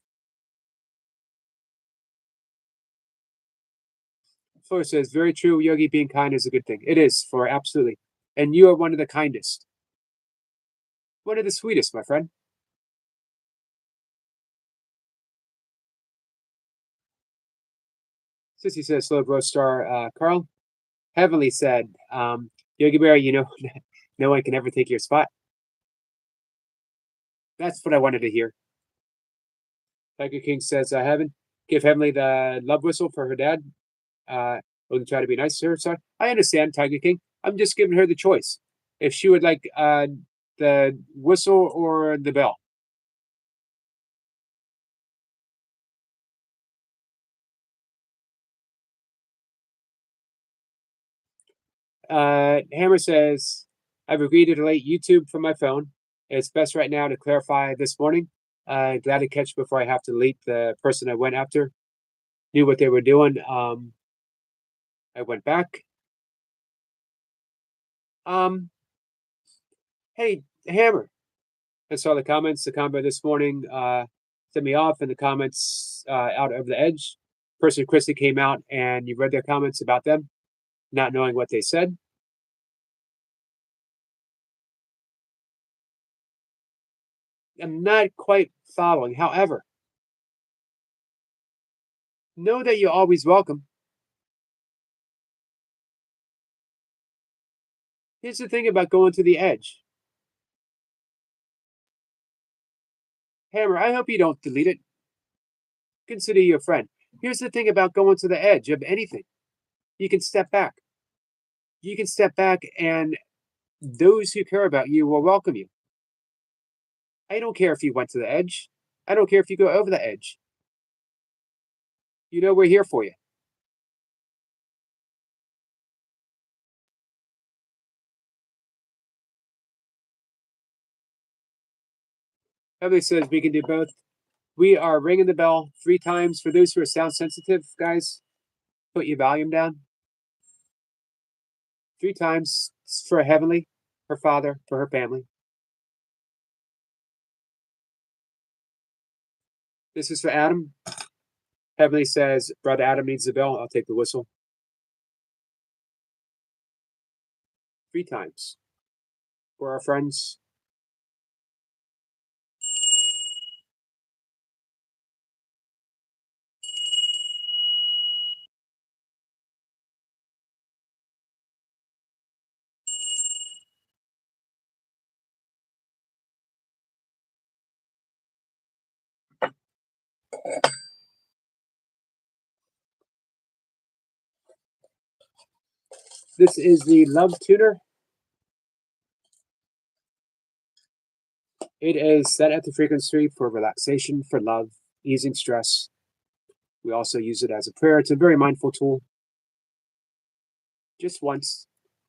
Flora says, very true, Yogi, being kind is a good thing. It is, Flora, absolutely. And you are one of the kindest, one of the sweetest, my friend. Sissy says, slow growth star, Carl. Heavenly said, Yogi Bear, no one can ever take your spot. That's what I wanted to hear. Tiger King says, Heaven, give Heavenly the love whistle for her dad. We'll try to be nice to her. So I understand, Tiger King. I'm just giving her the choice. If she would like the whistle or the bell. Hammer says, I've agreed to delete YouTube from my phone. It's best right now to clarify this morning. Glad to catch before I have to delete the person I went after. Knew what they were doing. I went back. Hey, Hammer. I saw the comments. The comment this morning sent me off, and the comments out over the edge. Person Christy came out, and you read their comments about them, not knowing what they said. I'm not quite following. However, know that you're always welcome. Here's the thing about going to the edge. Hammer, I hope you don't delete it. Consider you a friend. Here's the thing about going to the edge of anything. You can step back. You can step back, and those who care about you will welcome you. I don't care if you went to the edge. I don't care if you go over the edge. You know we're here for you. Emily says we can do both. We are ringing the bell 3 times. For those who are sound sensitive, guys, put your volume down. 3 times for Heavenly, her father, for her family. This is for Adam. Heavenly says, Brother Adam needs the bell. I'll take the whistle. 3 times for our friends. This is the Love Tuner. It is set at the frequency for relaxation, for love, easing stress. We also use it as a prayer. It's a very mindful tool. Just once.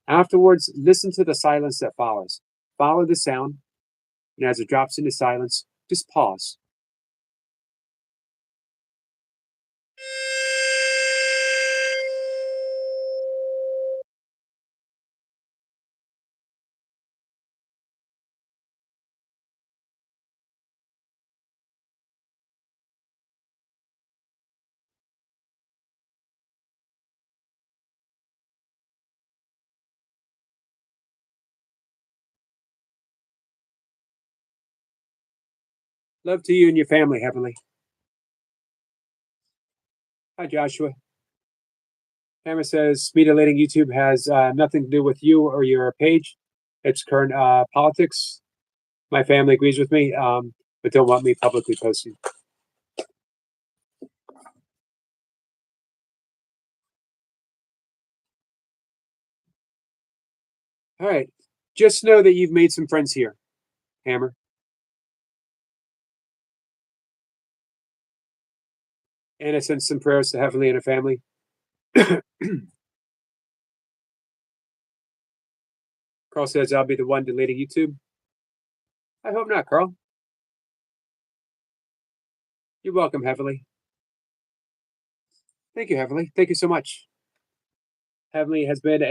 Afterwards, listen to the silence that follows. Follow the sound, and as it drops into silence, just pause. Love to you and your family, Heavenly. Hi, Joshua. Hammer says mutilating YouTube has nothing to do with you or your page. It's current politics. My family agrees with me, but don't want me publicly posting. All right. Just know that you've made some friends here, Hammer. Anna sends some prayers to Heavenly and her family. Carl says, I'll be the one deleting YouTube. I hope not, Carl. You're welcome, Heavenly. Thank you, Heavenly. Thank you so much. Heavenly has been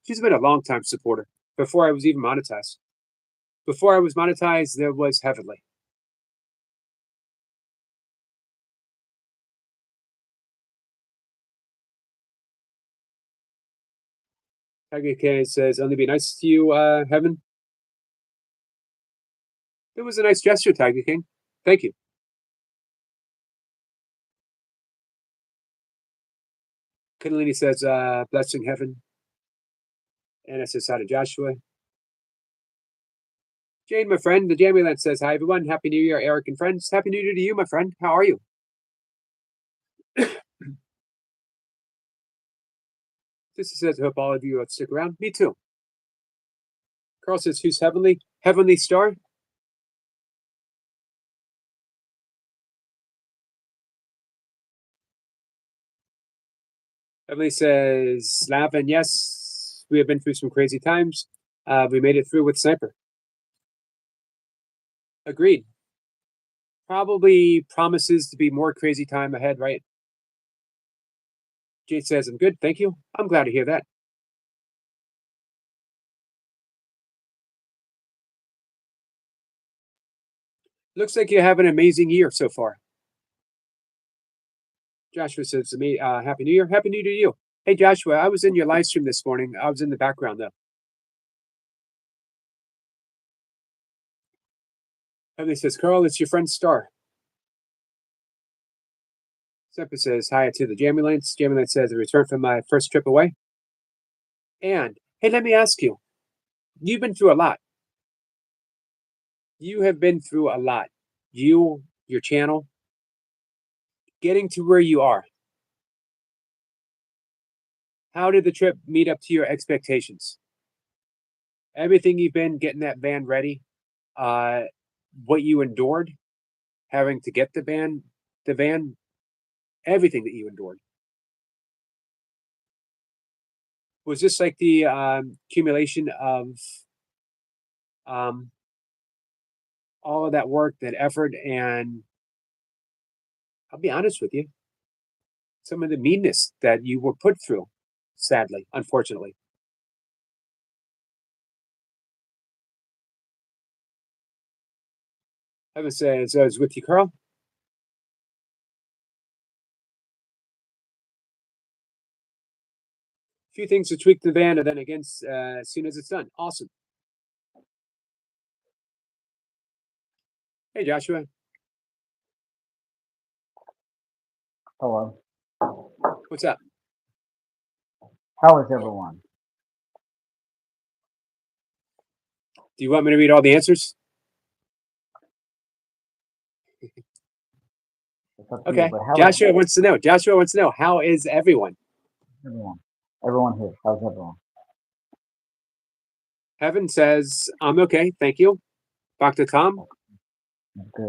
she's been a long time supporter before I was even monetized. Before I was monetized, there was Heavenly. Tiger King says, only be nice to you, Heaven. It was a nice gesture, Tiger King. Thank you. Kundalini says, blessing Heaven. Anna says, hi to Joshua. Jane, my friend, the Jamieland says, hi, everyone. Happy New Year, Eric and friends. Happy New Year to you, my friend. How are you? This says, hope all of you will stick around. Me too. Carl says, who's Heavenly? Heavenly Star? Heavenly says, Lavin, yes, we have been through some crazy times. We made it through with Sniper. Agreed. Probably promises to be more crazy time ahead, right? Jade says, I'm good, thank you. I'm glad to hear that. Looks like you have an amazing year so far. Joshua says to me, Happy New Year. Happy New Year to you. Hey, Joshua, I was in your live stream this morning. I was in the background, though. Heavenly says, Carl, it's your friend Star. Seppa says, hi to the Jamulance. Jamulance says, I returned from my first trip away. And, hey, let me ask you, you've been through a lot. You have been through a lot. You, your channel, getting to where you are. How did the trip meet up to your expectations? Everything you've been getting that van ready, what you endured, having to get the van, everything that you endured. Was this like the accumulation of all of that work, that effort, and I'll be honest with you, some of the meanness that you were put through, sadly, unfortunately. Evan says, I was with you, Carl. A few things to tweak the van, and then again, as soon as it's done. Awesome. Hey, Joshua. Hello. What's up? How is everyone? Do you want me to read all the answers? Okay. Joshua wants to know. Joshua wants to know, how is everyone? Everyone. Everyone here. How's everyone? Heaven says, I'm okay. Thank you. Dr. Tom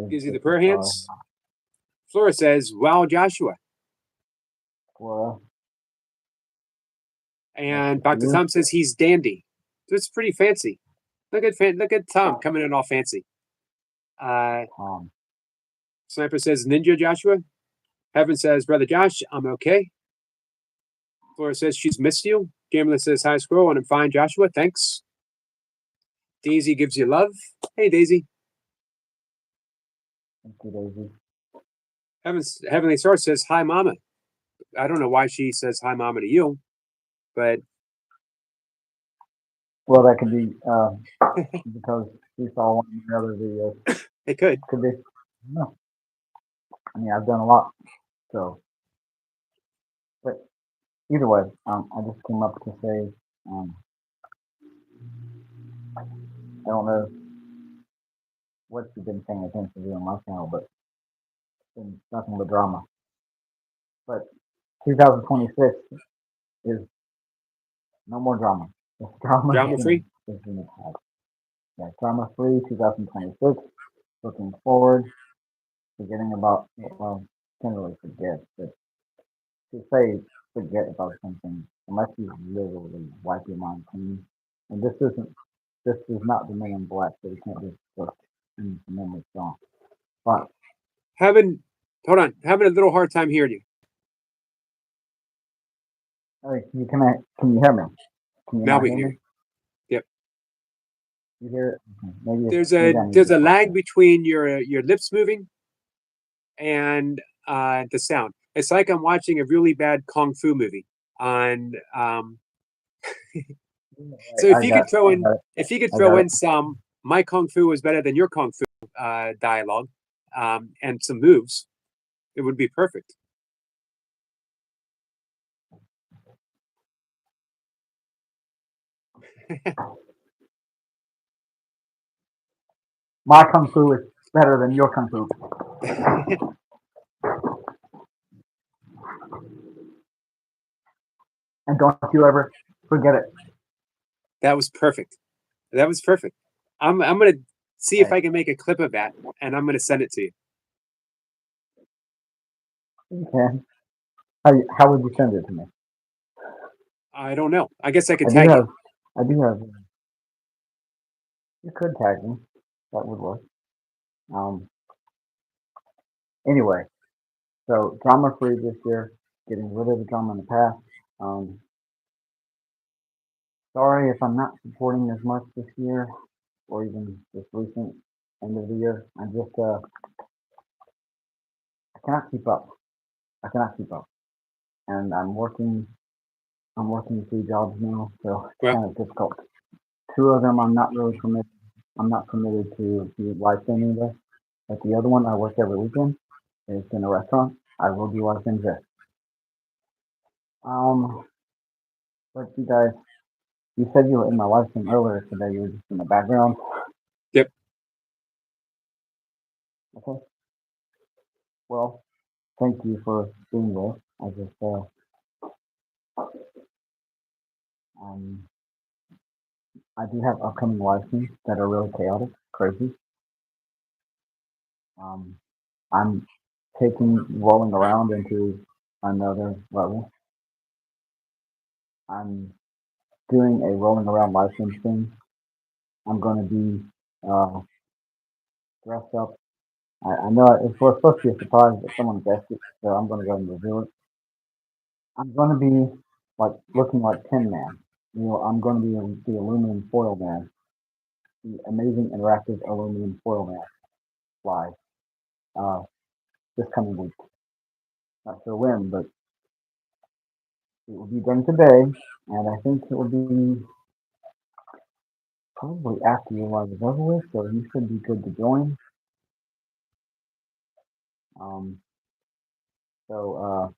gives you the prayer hands. Flora says, wow, Joshua. Flora. And Dr. Tom says he's dandy. That's pretty fancy. Look at Tom coming in all fancy. Sniper says, Ninja Joshua. Heaven says, Brother Josh, I'm okay. Flora says she's missed you. Gamblin says, hi, Squirrel, and I'm fine, Joshua. Thanks. Daisy gives you love. Hey, Daisy. Thank you, Daisy. Heavenly Source says, hi, Mama. I don't know why she says hi, Mama to you, but. Well, that could be because we saw one of the other videos. It could. Could be. No. I mean, I've done a lot, so. But either way, I just came up to say, I don't know what you've been paying attention to on my channel, but it's been nothing but drama. But 2026 is no more drama. It's drama free. Yeah, drama free 2026. Looking forward, forgetting about can't really forget. But to say forget about something, unless you literally wipe your mind clean, and this is not the Men in Black, so we can't just look in the memory song. But Having, hold on, having a little hard time hearing you. can you hear me? Can you Now not we hear can hear me? you. Yep. You hear it? Okay. There's Maybe a I need there's to a start lag that. between your lips moving and the sound. It's like I'm watching a really bad kung fu movie on so I got I got it. if you could I throw got it. in some my kung fu is better than your kung fu dialogue and some moves, it would be perfect. My kung fu is better than your kung fu. And don't you ever forget it. That was perfect. That was perfect. I'm gonna see if Hey, I can make a clip of that and I'm gonna send it to you. you can. How would you send it to me? I don't know. I guess I could I do tag you. have I do have you could tag me. That would work. Um anyway, so drama free this year, getting rid of the drama in the past. Um sorry if I'm not supporting as much this year or even this recent end of the year. I just I cannot keep up. I cannot keep up. And I'm working 3 jobs now, so it's Well, kind of difficult. Two of them I'm not really committed. I'm not committed to the live streaming with. But the other one I work every weekend. It's in a restaurant. I will do live streams there. Um, but you guys, you said you were in my live stream earlier today. You were just in the background. yep. Okay. Well, thank you for being there. I just um I do have upcoming live streams that are really chaotic, crazy. Um, I'm taking rolling around into another level. I'm doing a rolling around live stream thing. I'm going to be uh, dressed up. I know it's supposed to be a surprise, but someone guessed it, so I'm going to go ahead and reveal it. I'm going to be like looking like Tin Man. You know, I'm going to be the aluminum foil man, the amazing interactive aluminum foil man live uh, this coming week. Not sure when, but it will be done today, and I think it will be probably after your live is over with, so you should be good to join. Um, so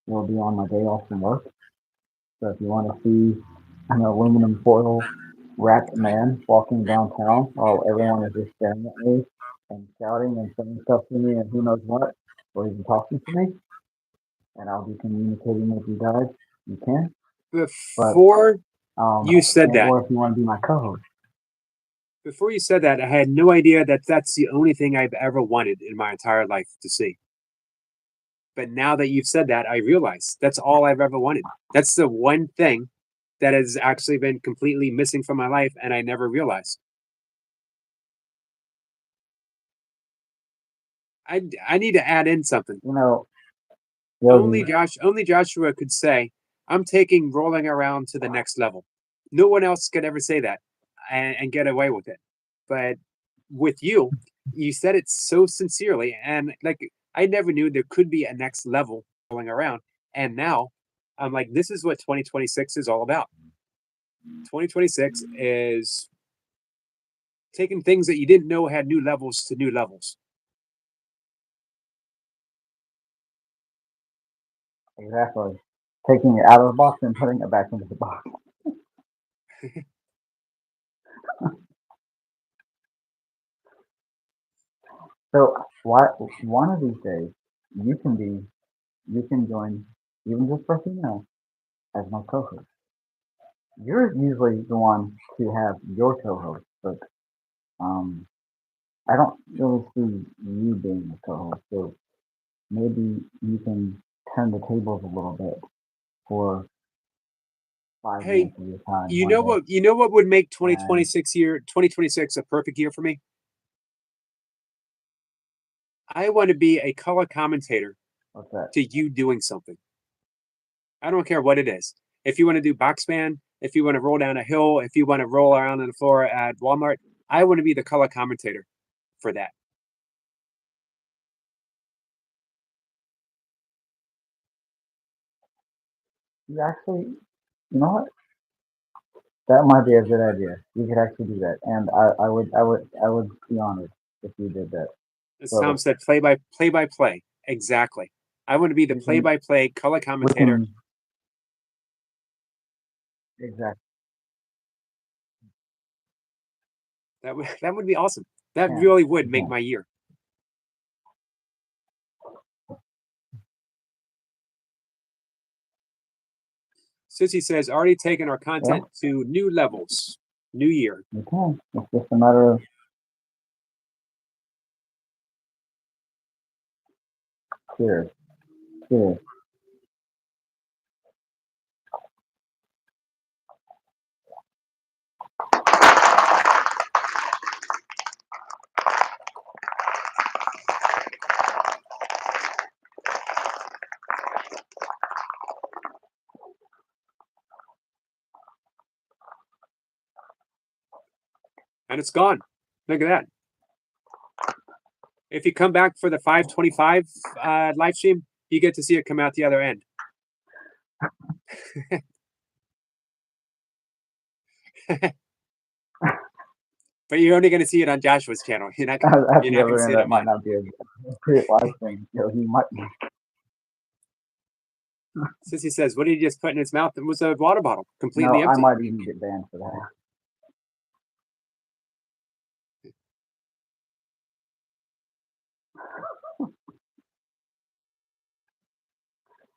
it'll be on my day off from work. So if you want to see an aluminum foil wrapped man walking downtown while everyone is just staring at me and shouting and saying stuff to me and who knows what, or even talking to me, and I'll be communicating with you guys, you can. But Before you said that, or if you want to be my co-host, before you said that, I had no idea that that's the only thing I've ever wanted in my entire life to see. But now that you've said that, I realize that's all I've ever wanted. That's the one thing that has actually been completely missing from my life, and I never realized. I need to add in something. you know, Yogi, Only Joshua could say, "I'm taking rolling around to the next level." No one else could ever say that and get away with it. But with you, you said it so sincerely, and like I never knew there could be a next level rolling around. And now I'm like, this is what 2026 is all about. 2026 is taking things that you didn't know had new levels to new levels. exactly. Taking it out of the box and putting it back into the box. So why one of these days you can be you can join even just for a few minutes as my co-host. You're usually the one to have your co-host, but um, I don't really see you being the co-host. So maybe you can turn the tables a little bit for 5 Hey, minutes of your time you one know day. what? You know what would make And 2026 a perfect year for me? I want to be a color commentator what's that? to you doing something. I don't care what it is. If you want to do box fan, if you want to roll down a hill, if you want to roll around on the floor at Walmart, I want to be the color commentator for that. You actually, you know what? That might be a good idea. You could actually do that, and I would be honored if you did that. As Tom So said, play by play. Exactly. I want to be the we play can, by play color we commentator. can exactly. That would be awesome. That Can really would we make can. my year. Sissy says, already taken our Well, content to new levels. New year. we can. It's just a matter of cheers. Cheers. And it's gone. Look at that. If you come back for the 525 live stream, you get to see it come out the other end. But you're only going to see it on Joshua's channel. You're not At going the to other see end, it that on might mine. not be a great live thing. You know, he might. Sissy says, what did he just put in his mouth? It was a water bottle, completely No, I empty. might even get banned for that.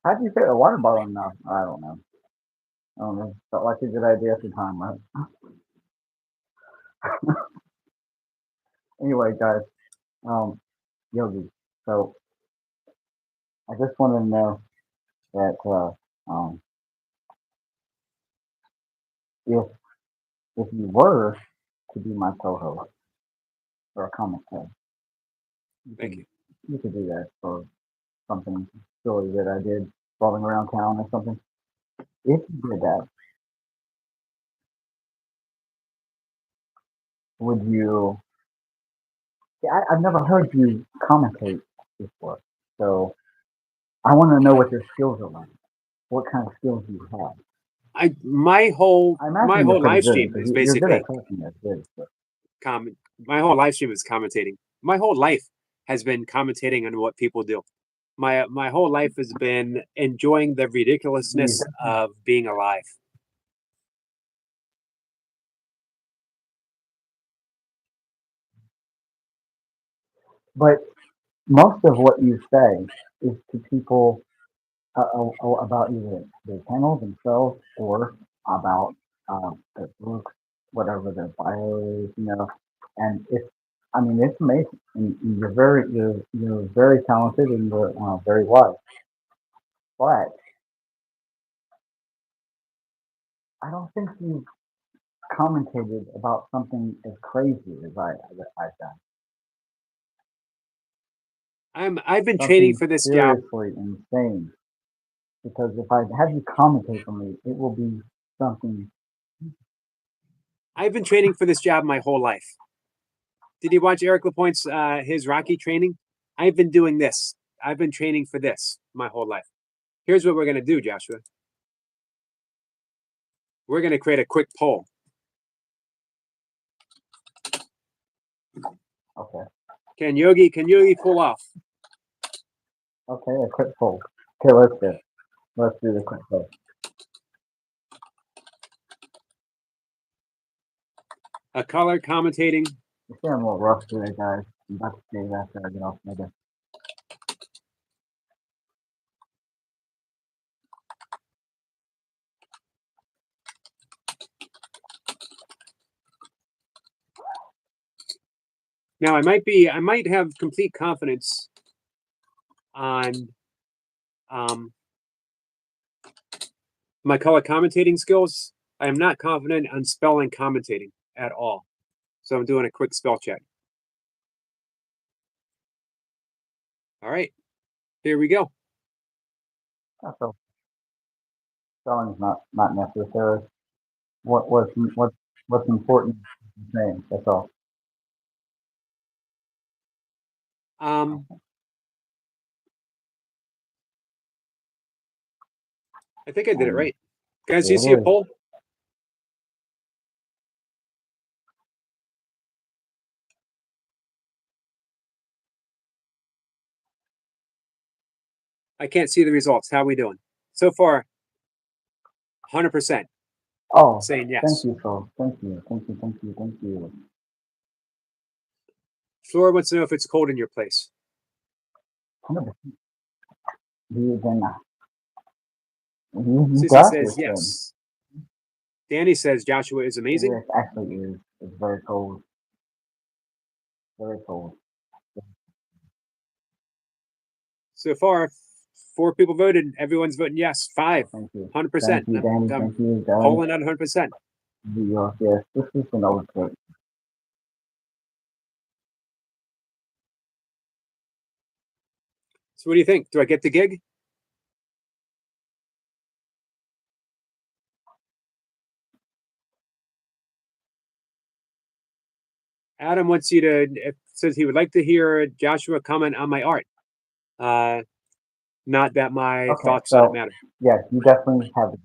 How'd you fit a water bottle in now? I don't know. I don't know. Felt like a good idea at the time, right? Anyway, guys, Yogi. So I just wanted to know that if you were to be my co-host or a commentator, you Thank could you. you could do that for something silly that I did rolling around town or something. If you did that, would you? Yeah, I've never heard you commentate before, so I want to know what your skills are like. What kind of skills you have. My whole I imagine you're pretty live good stream because is you're good at basically talking. That's good. But comment. My whole live stream is commentating. My whole life has been commentating on what people do. My whole life has been enjoying the you, ridiculousness of being alive. but most of what you say is to people about either their channel themselves or about their books, whatever their bio is, you know. And it's, I mean, it's amazing. And you're very talented and you're very wise. But I don't think you've commentated about something as crazy as I've done. I've been training Something for this job. seriously insane. Because if I have you commentate for me, it will be something. I've been training for this job my whole life. Did you watch Eric Lapointe's his Rocky training? I've been doing this. I've been training for this my whole life. Here's what we're gonna do, Joshua. We're gonna create a quick poll. Okay. Can Yogi pull off Okay, a quick poll. Okay, let's do the quick poll. a color commentating? You see, I'm a little rough today, guys. I'm about to shave after I get off my day. Now I might have complete confidence on my color commentating skills. I am not confident on spelling commentating at all. So I'm doing a quick spell check. All right, here we go. So spelling's not necessary. What's important is the name. That's all. I think I did it right. Guys, do There you see a it is. poll? I can't see the results. How are we doing? So far, 100% Oh, saying yes. thank you, Phil. Thank you. Flora wants to know if it's cold in your place. 100%. You Sissy got says this then. yes. Danny says Joshua is amazing. It actually is. It's very cold. Very cold. So far, 4 people voted. Everyone's voting yes. 5. Thank you. 100%. Thank you, Danny. I'm Thank you, guys. polling at 100%. Yes, this is an overkill. So what do you think? Do I get the gig? Adam wants you to says he would like to hear Joshua comment on my art. Not that my Okay, thoughts on it so matter. yes, you definitely have it.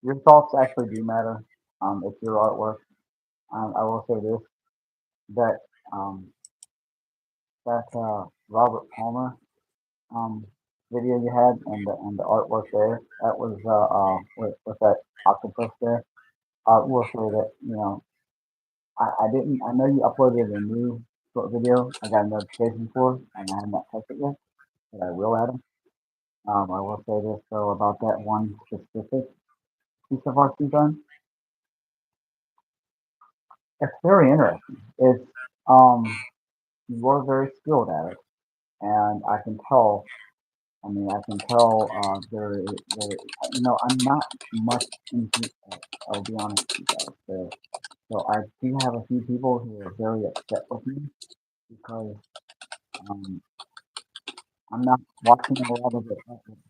Your thoughts actually do matter. It's your artwork. I will say this that um Robert Palmer um video you had and the artwork there that was with that octopus there. I will say that I didn't. I know you uploaded a new short video. I got a notification for, and I have not touched it yet, but I will, Adam. I will say this though about that one specific piece of art you've done. It's very interesting. It's you're very skilled at it, and I can tell. I mean, I can tell. I'm not much into. I'll be honest with you guys. So I do have a few people who are very upset with me because um, I'm not watching a lot of it.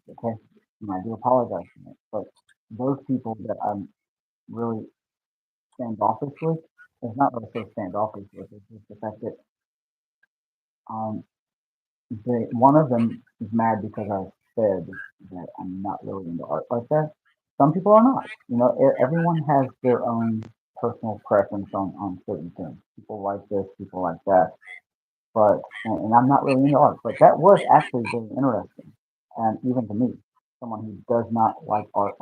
Okay, and I do apologize for it. But those people that I'm really standoffish with, it's not that I say standoffish with. It's just the fact that um, one of them is mad because I said that I'm not really into art like that. Some people are not. Everyone has their own personal preference on certain things. People like this, people like that. And I'm not really into art, but that was actually very interesting. And even to me, someone who does not like art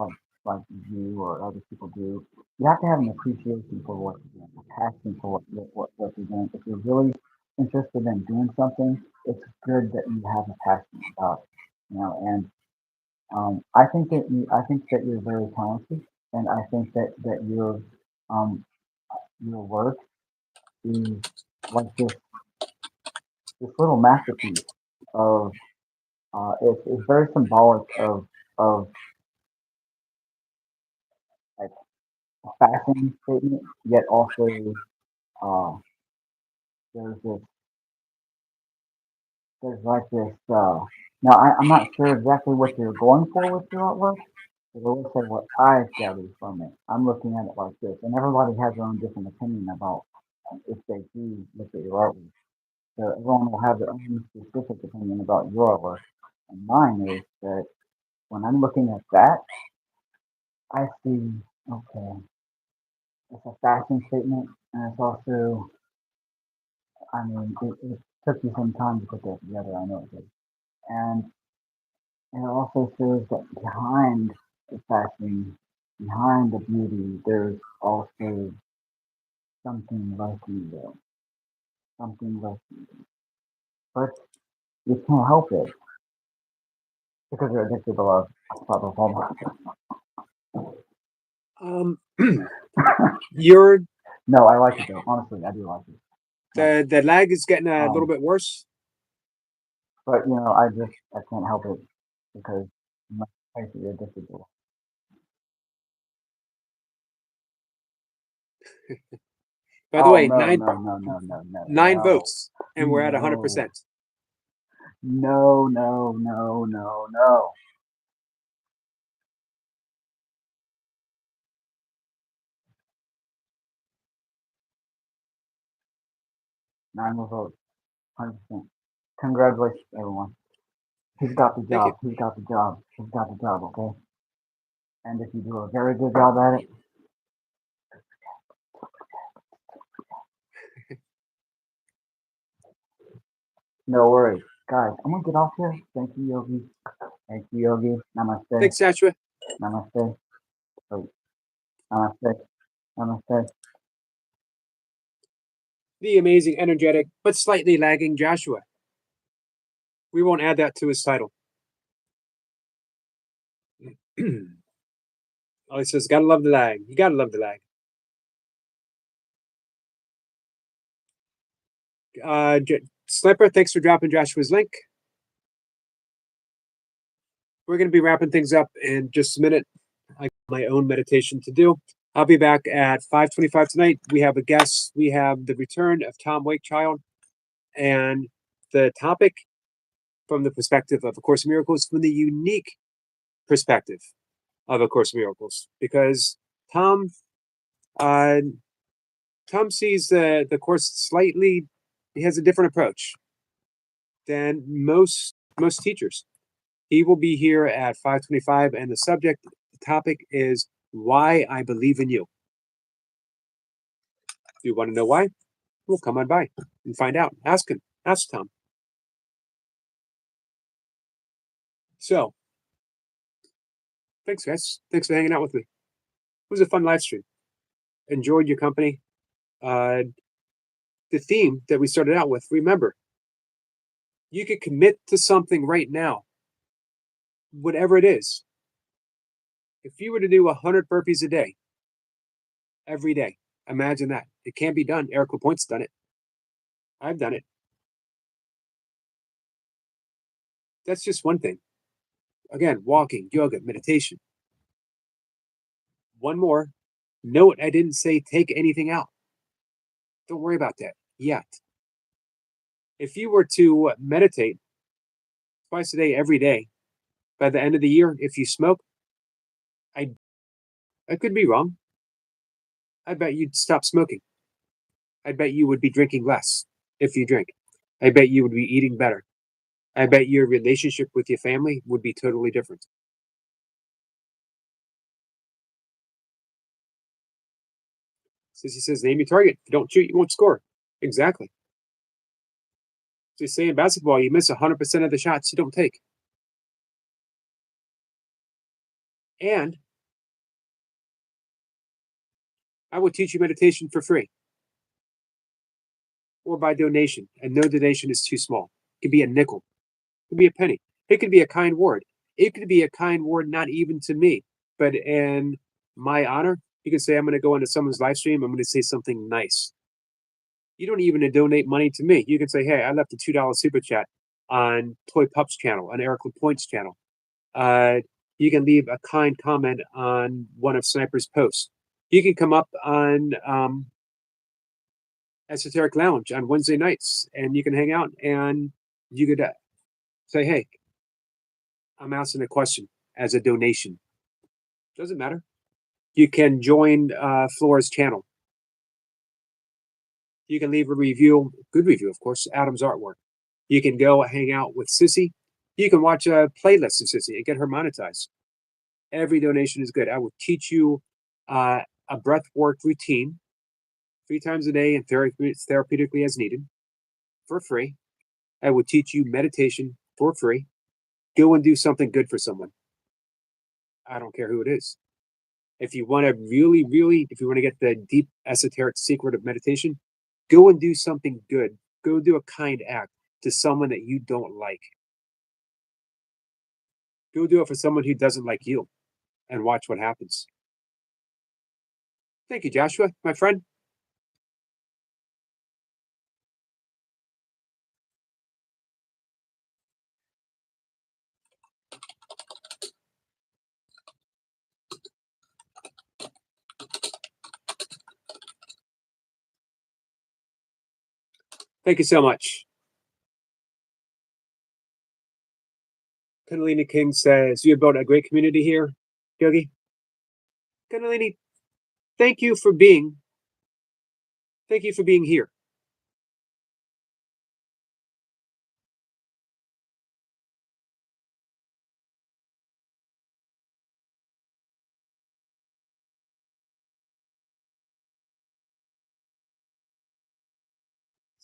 like you or other people do, you have to have an appreciation for what you're doing, a passion for what you're doing. If you're really interested in doing something, it's good that you have a passion about it. And I think that you're very talented, and I think that um your work is like this little masterpiece of it's very symbolic of like a fashion statement, yet also uh, there's this there's like this. Now I'm not sure exactly what you're going for with your artwork, but I will say what I've gathered from it. I'm looking at it like this, and everybody has their own different opinion about if they do look at your artwork. So everyone will have their own specific opinion about your artwork, and mine is that when I'm looking at that, I see okay. It's a fashion statement, and it's also, I mean, it took you some time to put that together. I know it did, and it also shows that behind the fashion, behind the beauty, there's also something lurking there, something lurking. But you can't help it because you're addicted to love. That's the whole. Your No, I like it though. Honestly, I do like it. the lag is getting a little Um, bit worse. but I can't help it because my basically addicted to it. By the Oh way, no, no, no, no, no, no, nine no, votes, and we're at no, 100%. no, no, no, no, no. 9 more votes, 100%. Congratulations, everyone. He's got the Thank you. job. He's got the job. He's got the job. Okay. And if you do a very good job at it, no worries, guys. I'm gonna get off here. Thank you, Yogi. Thank you, Yogi. Namaste. Thanks, Joshua. Namaste. Wait. Namaste. Namaste. The amazing, energetic, but slightly lagging Joshua. We won't add that to his title. Oh, he says, gotta love the lag. You gotta love the lag. Sniper, thanks for dropping Joshua's link. We're going to be wrapping things up in just a minute. I got my own meditation to do. I'll be back at 5:25 tonight. We have a guest. We have the return of Tom Wakechild, and the topic from the perspective of A Course in Miracles, from the unique perspective of A Course in Miracles, because Tom, uh, Tom sees the course slightly. He has a different approach than most teachers. He will be here at 5:25, and the topic is why I believe in you. If you want to know why, well, come on by and find out. Ask him. Ask Tom. So, thanks, guys. Thanks for hanging out with me. It was a fun live stream. Enjoyed your company. Uh, the theme that we started out with, remember, you could commit to something right now, whatever it is. If you were to do 100 burpees a day, every day, imagine that. It can't be done. Eric LaPointe's done it. I've done it. That's just one thing. Again, walking, yoga, meditation. One more. Note, I didn't say take anything out. Don't worry about that yet. If you were to meditate twice a day, every day, by the end of the year, if you smoke, I could be wrong. I bet you'd stop smoking. I bet you would be drinking less if you drink. I bet you would be eating better. I bet your relationship with your family would be totally different. Sissy says, name your target. If you don't shoot, you won't score. Exactly. So you say in basketball, you miss 100% of the shots you don't take. And I will teach you meditation for free or by donation. And no donation is too small. It could be a nickel. It could be a penny. It could be a kind word. It could be a kind word, not even to me, but in my honor. You can say, I'm going to go into someone's live stream. I'm going to say something nice. You don't even donate money to me. You can say, hey, I left a $2 super chat on Toy Pup's channel, on Eric LaPointe's channel. You can leave a kind comment on one of Sniper's posts. You can come up on Esoteric Lounge on Wednesday nights, and you can hang out, and you could say, hey, I'm asking a question as a donation. Doesn't matter. You can join Flora's channel. You can leave a review, good review, of course, Adam's artwork. You can go hang out with Sissy. You can watch a playlist of Sissy and get her monetized. Every donation is good. I will teach you a breath work routine 3 times a day and therapeutically as needed for free. I will teach you meditation for free. Go and do something good for someone. I don't care who it is. If you want to if you want to get the deep esoteric secret of meditation, go and do something good. Go do a kind act to someone that you don't like. Go do it for someone who doesn't like you and watch what happens. Thank you, Joshua, my friend. Thank you so much. Kundalini King says, you have built a great community here, Yogi. Kundalini, thank you for being here.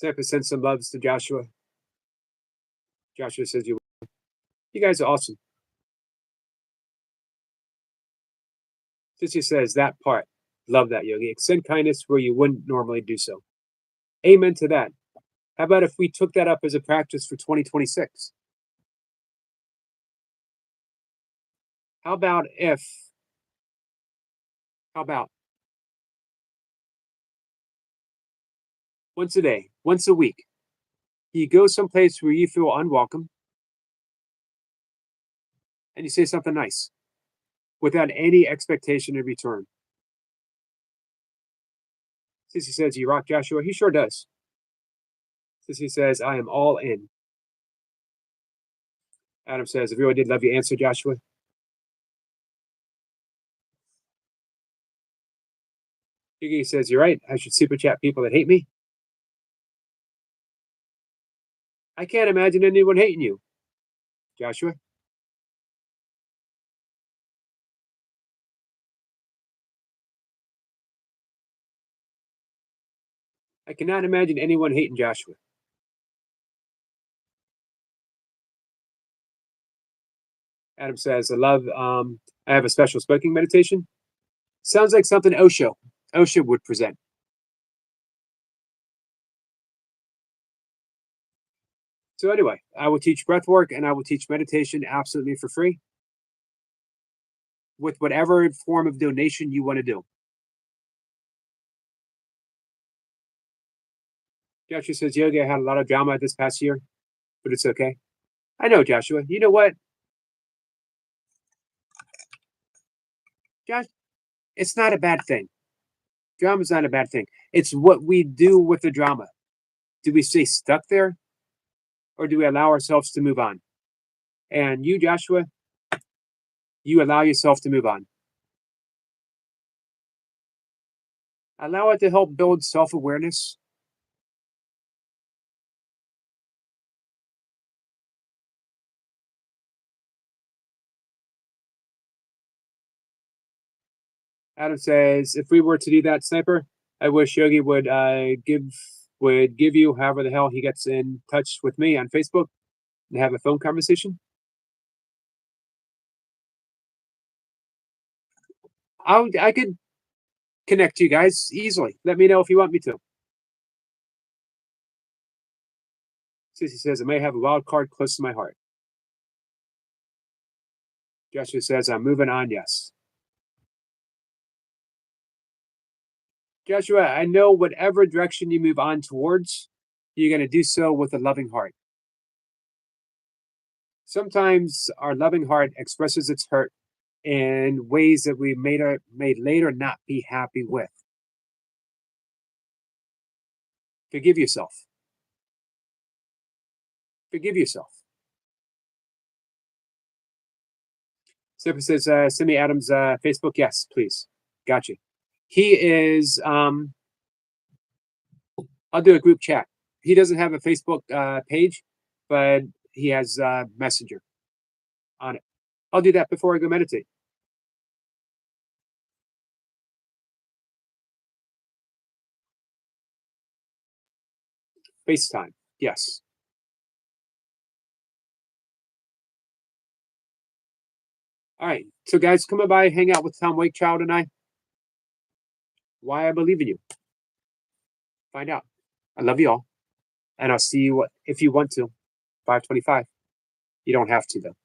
Sampa sends some loves to Joshua. Joshua says, you guys are awesome. Sissy says, that part. Love that, Yogi. Extend kindness where you wouldn't normally do so. Amen to that. How about if we took that up as a practice for 2026? How about once a day, once a week, you go someplace where you feel unwelcome and you say something nice without any expectation in return. Sissy says, you rock, Joshua. He sure does. Sissy says, I am all in. Adam says, I really did love your answer, Joshua. Yugi says, you're right. I should super chat people that hate me. I can't imagine anyone hating you, Joshua. I cannot imagine anyone hating Joshua. Adam says, I have a special spoken meditation. Sounds like something Osho would present. So anyway, I will teach breath work and I will teach meditation absolutely for free with whatever form of donation you want to do. Joshua says, Yogi, I had a lot of drama this past year, but it's okay. I know, Joshua. You know what? Josh, it's not a bad thing. Drama's not a bad thing. It's what we do with the drama. Do we stay stuck there? Or do we allow ourselves to move on? And you, Joshua, you allow yourself to move on. Allow it to help build self-awareness. Adam says, if we were to do that, Sniper, I wish Yogi would give you however the hell he gets in touch with me on Facebook and have a phone conversation. I could connect you guys easily. Let me know if you want me to. Sissy says, I may have a wild card close to my heart. Joshua says, I'm moving on, yes. Joshua, I know whatever direction you move on towards, you're going to do so with a loving heart. Sometimes our loving heart expresses its hurt in ways that we may later not be happy with. Forgive yourself. Forgive yourself. Zipper says, send me Adam's Facebook. Yes, please. Gotcha. He is, I'll do a group chat. He doesn't have a Facebook page, but he has Messenger on it. I'll do that before I go meditate. FaceTime, yes. All right, so guys, come by, hang out with Tom Wakechild and I. Why I believe in you. Find out. I love you all. And I'll see you if you want to. 5:25. You don't have to, though.